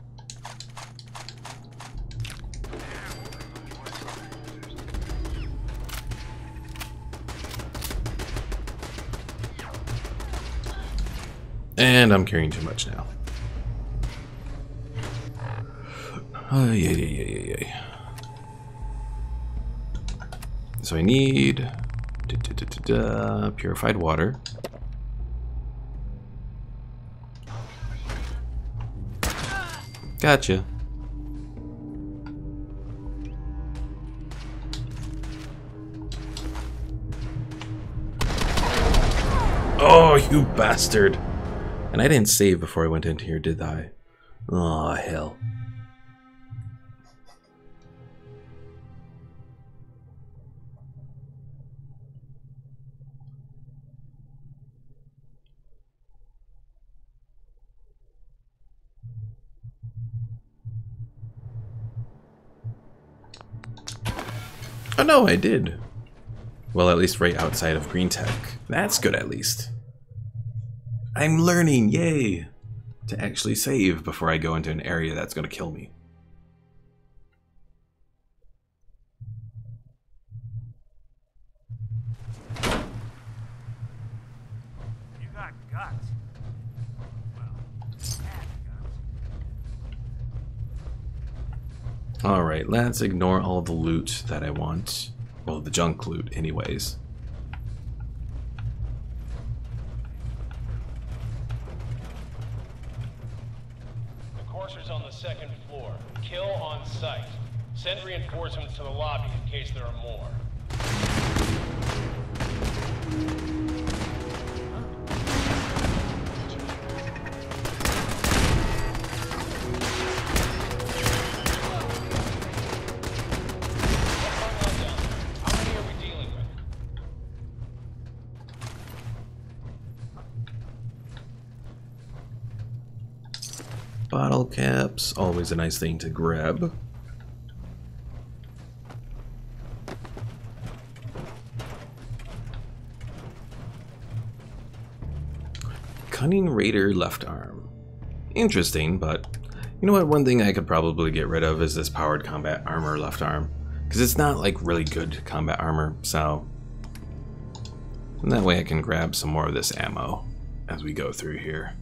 Speaker 1: And I'm carrying too much now. Yeah. So I need purified water. Gotcha. Oh, you bastard! And I didn't save before I went into here, did I? Oh, hell. Oh no, I did. Well, at least right outside of Green Tech. That's good at least. I'm learning, yay! To actually save before I go into an area that's gonna kill me.
Speaker 6: You got guts.
Speaker 1: Alright, let's ignore all the loot that I want. Well, the junk loot anyways.
Speaker 21: The courser's on the second floor. Kill on sight. Send reinforcements to the lobby in case there are more.
Speaker 1: Bottle caps, always a nice thing to grab. Cunning Raider left arm. Interesting, but you know what? One thing I could probably get rid of is this powered combat armor left arm. Because it's not like really good combat armor, so... And that way I can grab some more of this ammo as we go through here.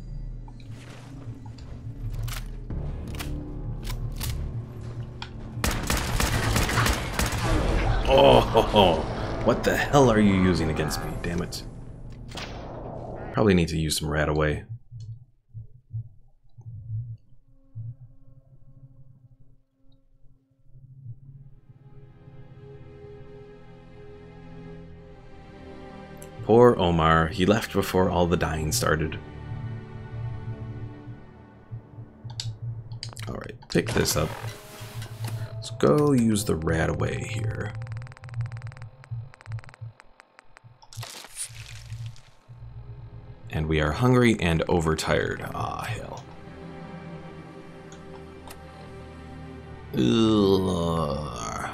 Speaker 1: Oh, what the hell are you using against me? Damn it. Probably need to use some rat away. Poor Omar, he left before all the dying started. Alright, pick this up. Let's go use the rat away here. And we are hungry and overtired. Ah, hell. Ugh.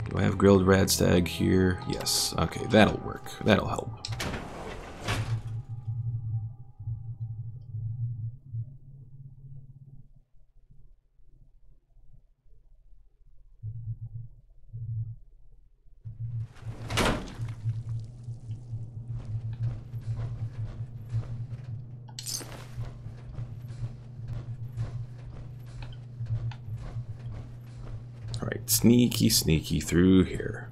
Speaker 1: Do I have grilled radstag here? Yes. Okay, that'll work. That'll help. Alright, sneaky, sneaky through here.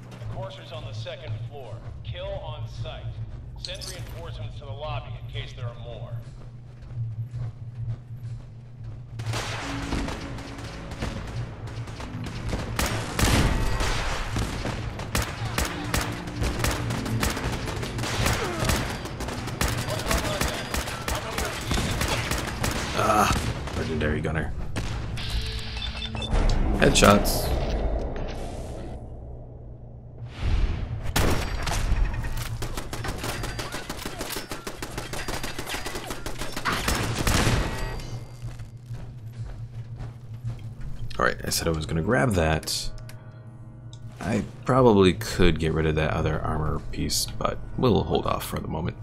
Speaker 21: The courser's on the second floor. Kill on sight. Send reinforcements to the lobby in case there are more.
Speaker 1: Ah, legendary gunner. Headshots. Alright, I said I was gonna grab that. I probably could get rid of that other armor piece, but we'll hold off for the moment.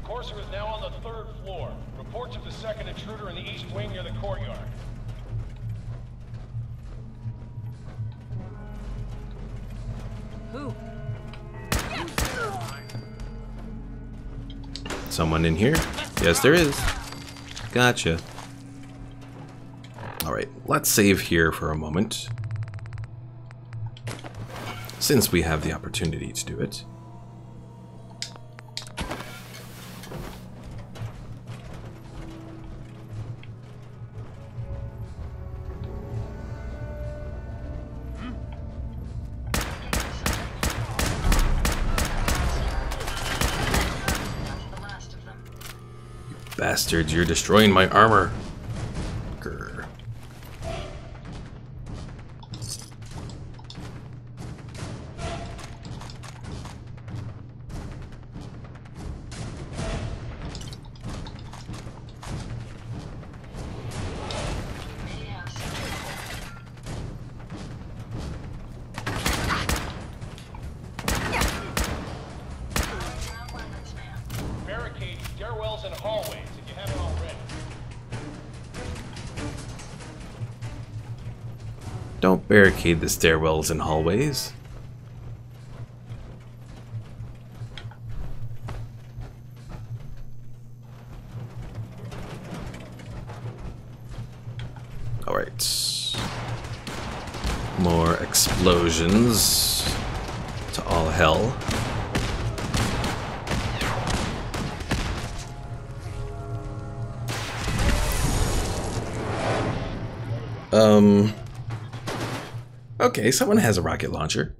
Speaker 21: Courser is now on the third floor. Reports of the second intruder in the east wing near the courtyard.
Speaker 19: Who?
Speaker 1: Someone in here? Yes, there is. Gotcha. Alright, let's save here for a moment. Since we have the opportunity to do it. Bastards, you're destroying my armor. Grr.
Speaker 21: Barricade stairwells and hallways if you haven't already.
Speaker 1: Don't barricade the stairwells and hallways. Alright. More explosions to all hell. Okay, someone has a rocket launcher.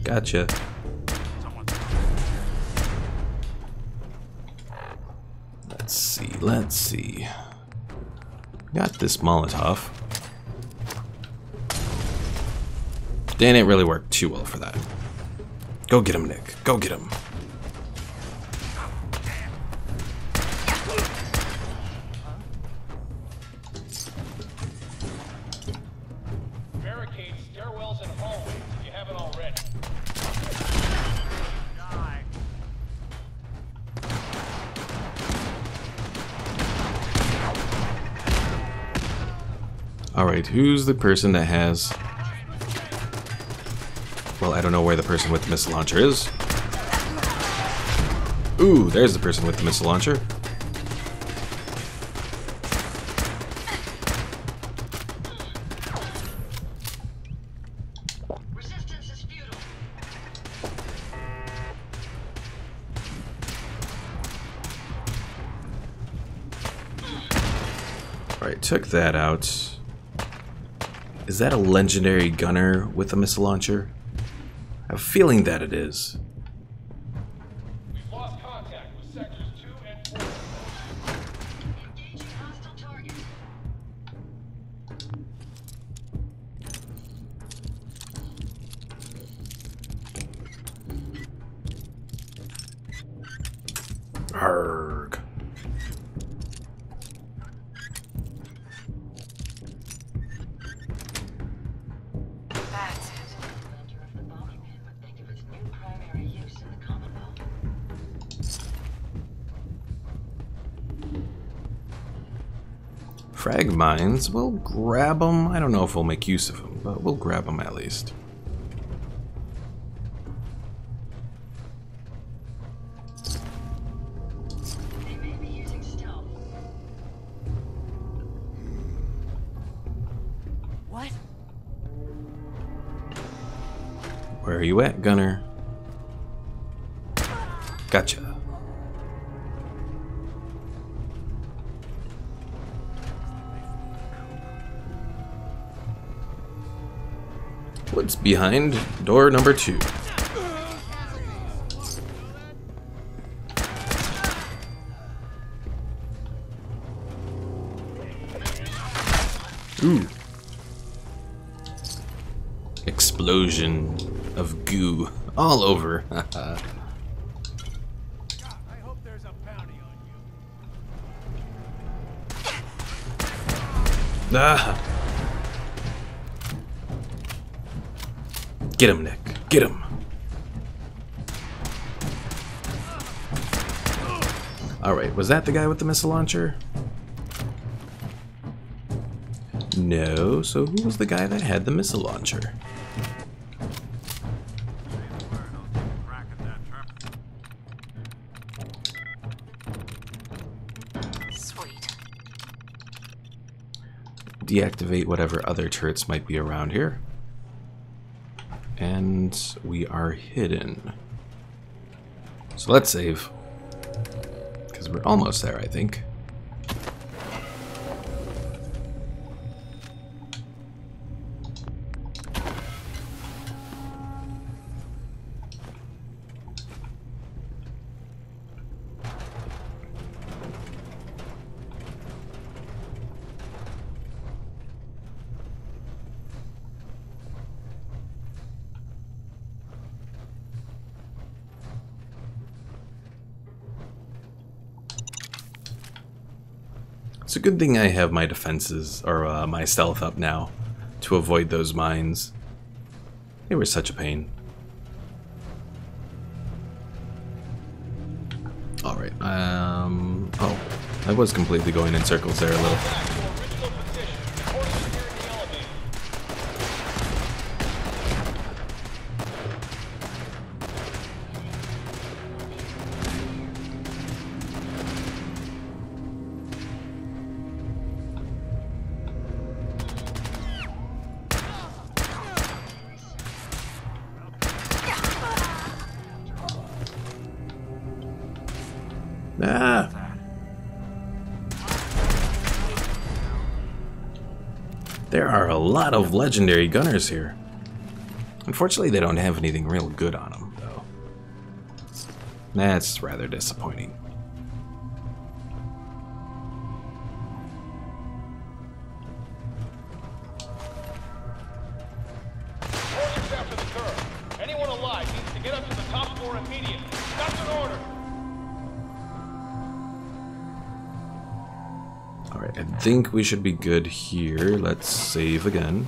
Speaker 1: Gotcha. Let's see. Got this Molotov. Didn't really work too well for that. Go get him, Nick. Go get him.
Speaker 21: Barricade stairwells and hallways if you haven't already.
Speaker 1: Alright, who's the person that has... Well, I don't know where the person with the missile launcher is. Ooh, there's the person with the missile launcher.
Speaker 21: Resistance is futile.
Speaker 1: Alright, took that out. Is that a legendary gunner with a missile launcher? I have a feeling that it is.
Speaker 21: We've lost contact with sectors 2 and 4. Engaging hostile targets.
Speaker 1: Arrgh.
Speaker 3: That's it.
Speaker 1: Frag mines, we'll grab them. I don't know if we'll make use of them, but we'll grab them at least.
Speaker 21: They may be using stealth.
Speaker 19: What?
Speaker 1: Where are you at, gunner? Gotcha. What's behind door number 2? Ooh. Explosion of goo all over. Ah. Get him, Nick. Get him. Alright, was that the guy with the missile launcher? No, so who was the guy that had the missile launcher?
Speaker 3: Sweet.
Speaker 1: Deactivate whatever other turrets might be around here. means we are hidden. So let's save. Because we're almost there, I think. It's a good thing I have my defenses, or my stealth up now, to avoid those mines. They were such a pain. Alright, oh, I was completely going in circles there a little. Ah. There are a lot of legendary gunners here. Unfortunately, they don't have anything real good on them, though. That's rather disappointing.
Speaker 21: Orders after the curve. Anyone alive needs to get up to the top floor immediately. That's an order.
Speaker 1: Alright, I think we should be good here. Let's save again.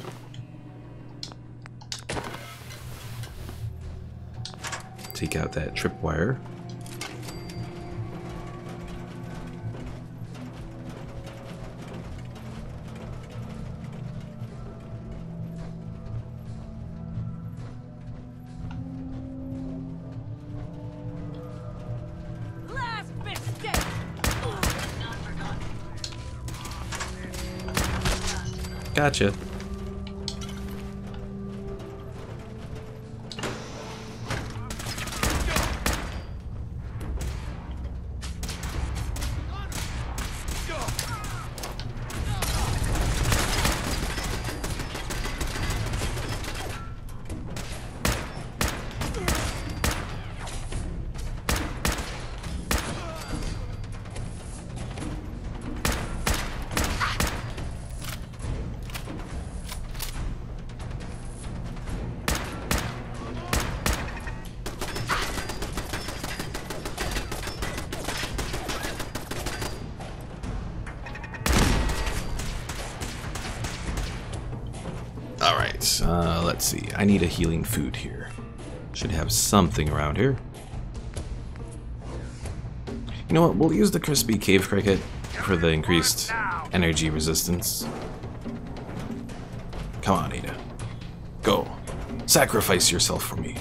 Speaker 1: Take out that tripwire. Gotcha. Alright, let's see. I need a healing food here. Should have something around here. You know what? We'll use the crispy cave cricket for the increased energy resistance. Come on, Ada. Go. Sacrifice yourself for me.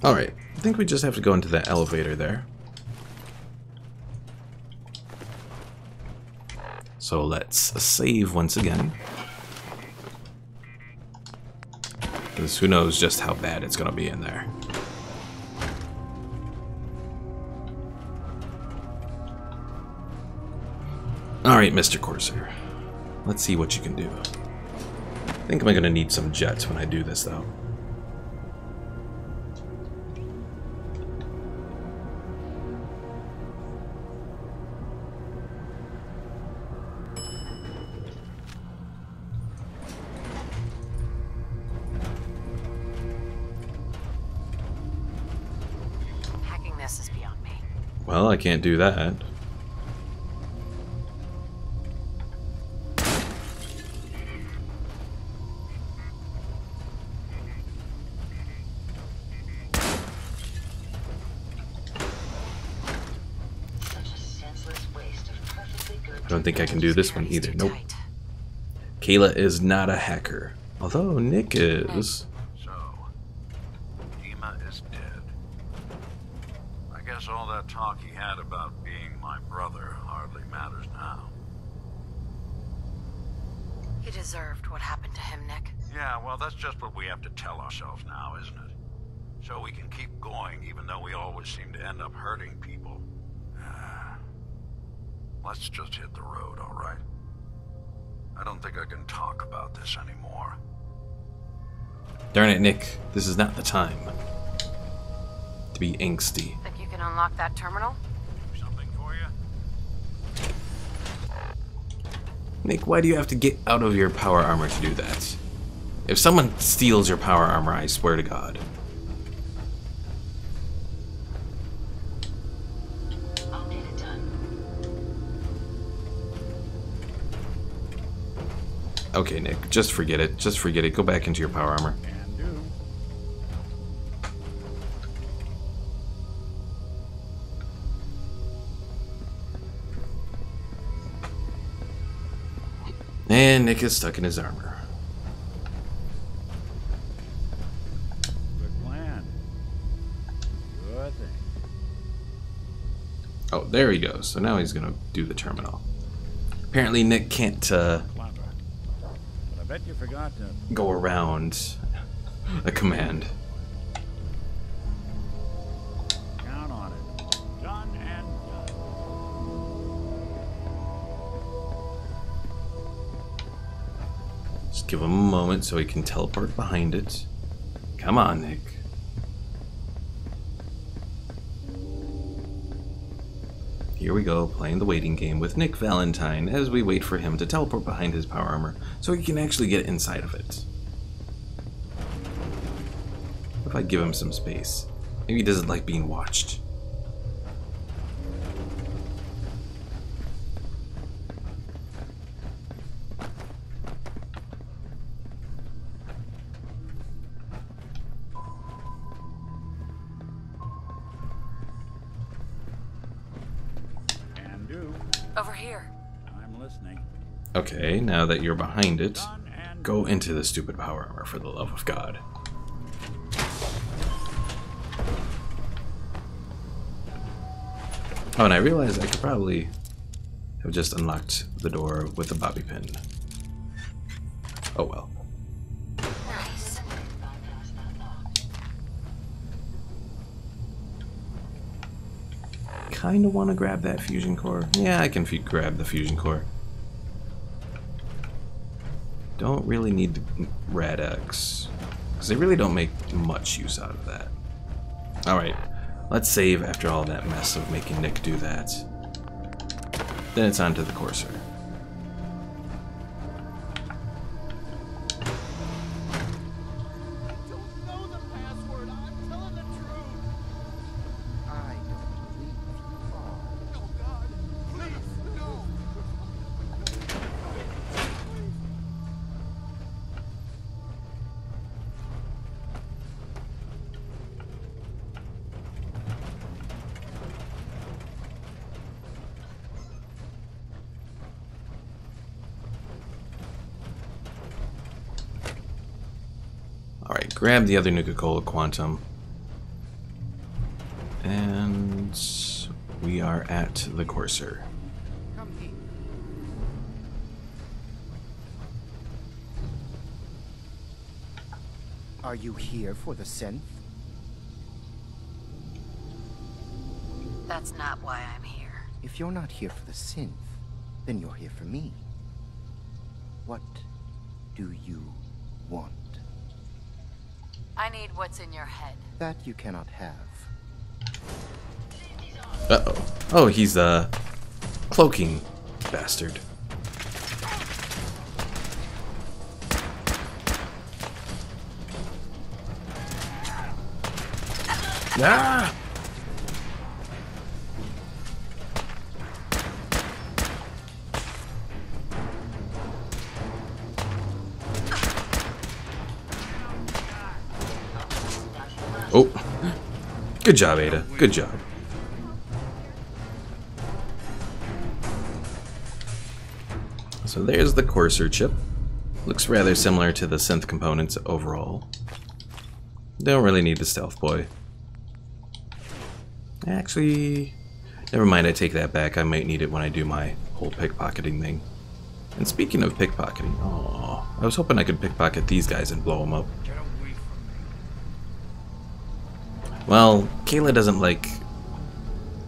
Speaker 1: Alright, I think we just have to go into that elevator there. So let's save once again. Because who knows just how bad it's going to be in there. Alright, Mr. Corsair. Let's see what you can do. I think I'm going to need some jets when I do this, though. Well, I can't do that. I don't think I can do this one either. Nope. Kayla is not a hacker. Although Nick is.
Speaker 6: guess all that talk he had about being my brother hardly matters now.
Speaker 3: He deserved what happened to him, Nick.
Speaker 6: Yeah, well, that's just what we have to tell ourselves now, isn't it? So we can keep going, even though we always seem to end up hurting people. Let's just hit the road, all right? I don't think I can talk about this anymore.
Speaker 1: Darn it, Nick. This is not the time to be angsty.
Speaker 3: Think you can unlock that terminal?
Speaker 6: Something for you?
Speaker 1: Nick, why do you have to get out of your power armor to do that? If someone steals your power armor, I swear to God. Okay, Nick, just forget it. Just forget it. Go back into your power armor. And Nick is stuck in his armor.
Speaker 6: Good plan. Good thing.
Speaker 1: Oh, there he goes. So now he's gonna do the terminal. Apparently Nick can't
Speaker 6: But I bet you forgot to
Speaker 1: go around a command.
Speaker 6: count on it. Done and done.
Speaker 1: Just give him a moment so he can teleport behind it. Come on, Nick. Here we go, playing the waiting game with Nick Valentine as we wait for him to teleport behind his power armor so he can actually get inside of it. What if I give him some space? Maybe he doesn't like being watched.
Speaker 3: Over here.
Speaker 6: I'm listening.
Speaker 1: Okay, now that you're behind it, go into the stupid power armor for the love of God. Oh, and I realized I could probably have just unlocked the door with a bobby pin. Oh well.
Speaker 3: Nice.
Speaker 1: Kinda want to grab that fusion core. Yeah, I can grab the fusion core. Don't really need the Rad-X, because they really don't make much use out of that. Alright, let's save after all that mess of making Nick do that. Then it's on to the Courser. Alright, grab the other Nuka-Cola Quantum. And we are at the Courser.
Speaker 20: Are you here for the synth?
Speaker 3: That's not why I'm here.
Speaker 20: If you're not here for the synth, then you're here for me. What do you want?
Speaker 3: I need what's in your head.
Speaker 20: That you cannot have.
Speaker 1: Uh-oh. Oh, he's a cloaking bastard. Ah! Oh, good job, Ada. Good job. So there's the Courser chip. Looks rather similar to the synth components overall. Don't really need the stealth boy. Actually, never mind, I take that back. I might need it when I do my whole pickpocketing thing. And speaking of pickpocketing, oh, I was hoping I could pickpocket these guys and blow them up. Well, Kayla doesn't like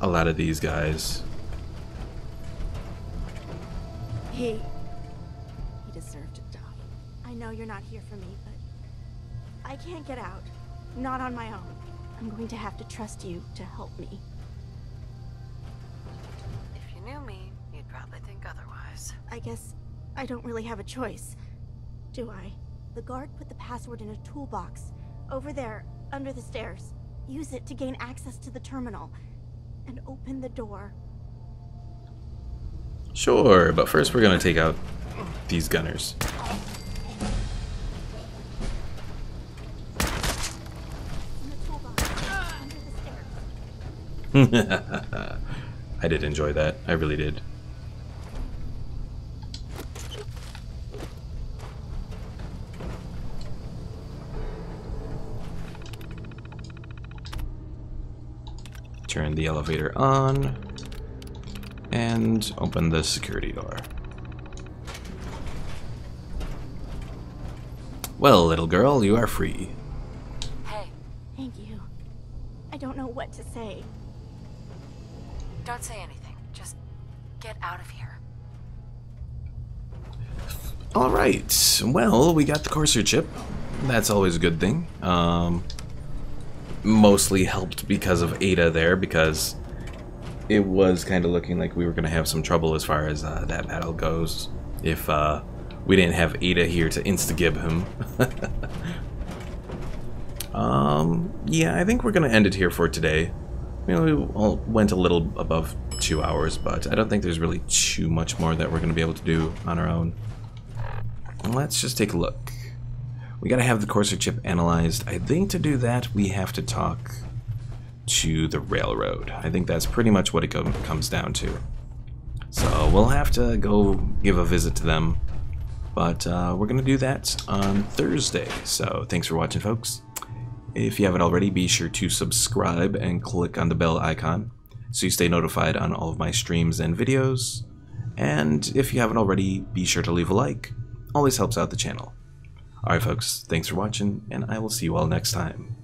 Speaker 1: a lot of these guys.
Speaker 12: He deserved to die. I know you're not here for me, but I can't get out. Not on my own. I'm going to have to trust you to help me.
Speaker 3: If you knew me, you'd probably think otherwise.
Speaker 12: I guess I don't really have a choice, do I? The guard put the password in a toolbox over there, under the stairs. Use it to gain access to the terminal and open the door.
Speaker 1: Sure, but first we're gonna take out these gunners. I did enjoy that. I really did. Turn the elevator on and open the security door. Well, little girl, you are free.
Speaker 3: Hey.
Speaker 12: Thank you. I don't know what to say.
Speaker 3: Don't say anything. Just get out of here.
Speaker 1: Alright, well, we got the Courser chip. That's always a good thing. Mostly helped because of Ada there, because it was kind of looking like we were going to have some trouble as far as that battle goes if we didn't have Ada here to insta-gib him. Yeah, I think we're going to end it here for today. You know, we all went a little above 2 hours, but I don't think there's really too much more that we're going to be able to do on our own. Let's just take a look. We got to have the Courser chip analyzed. I think to do that, we have to talk to the railroad. I think that's pretty much what it comes down to. So we'll have to go give a visit to them, but we're going to do that on Thursday. So thanks for watching, folks. If you haven't already, be sure to subscribe and click on the bell icon so you stay notified on all of my streams and videos. And if you haven't already, be sure to leave a like. Always helps out the channel. Alright folks, thanks for watching, and I will see you all next time.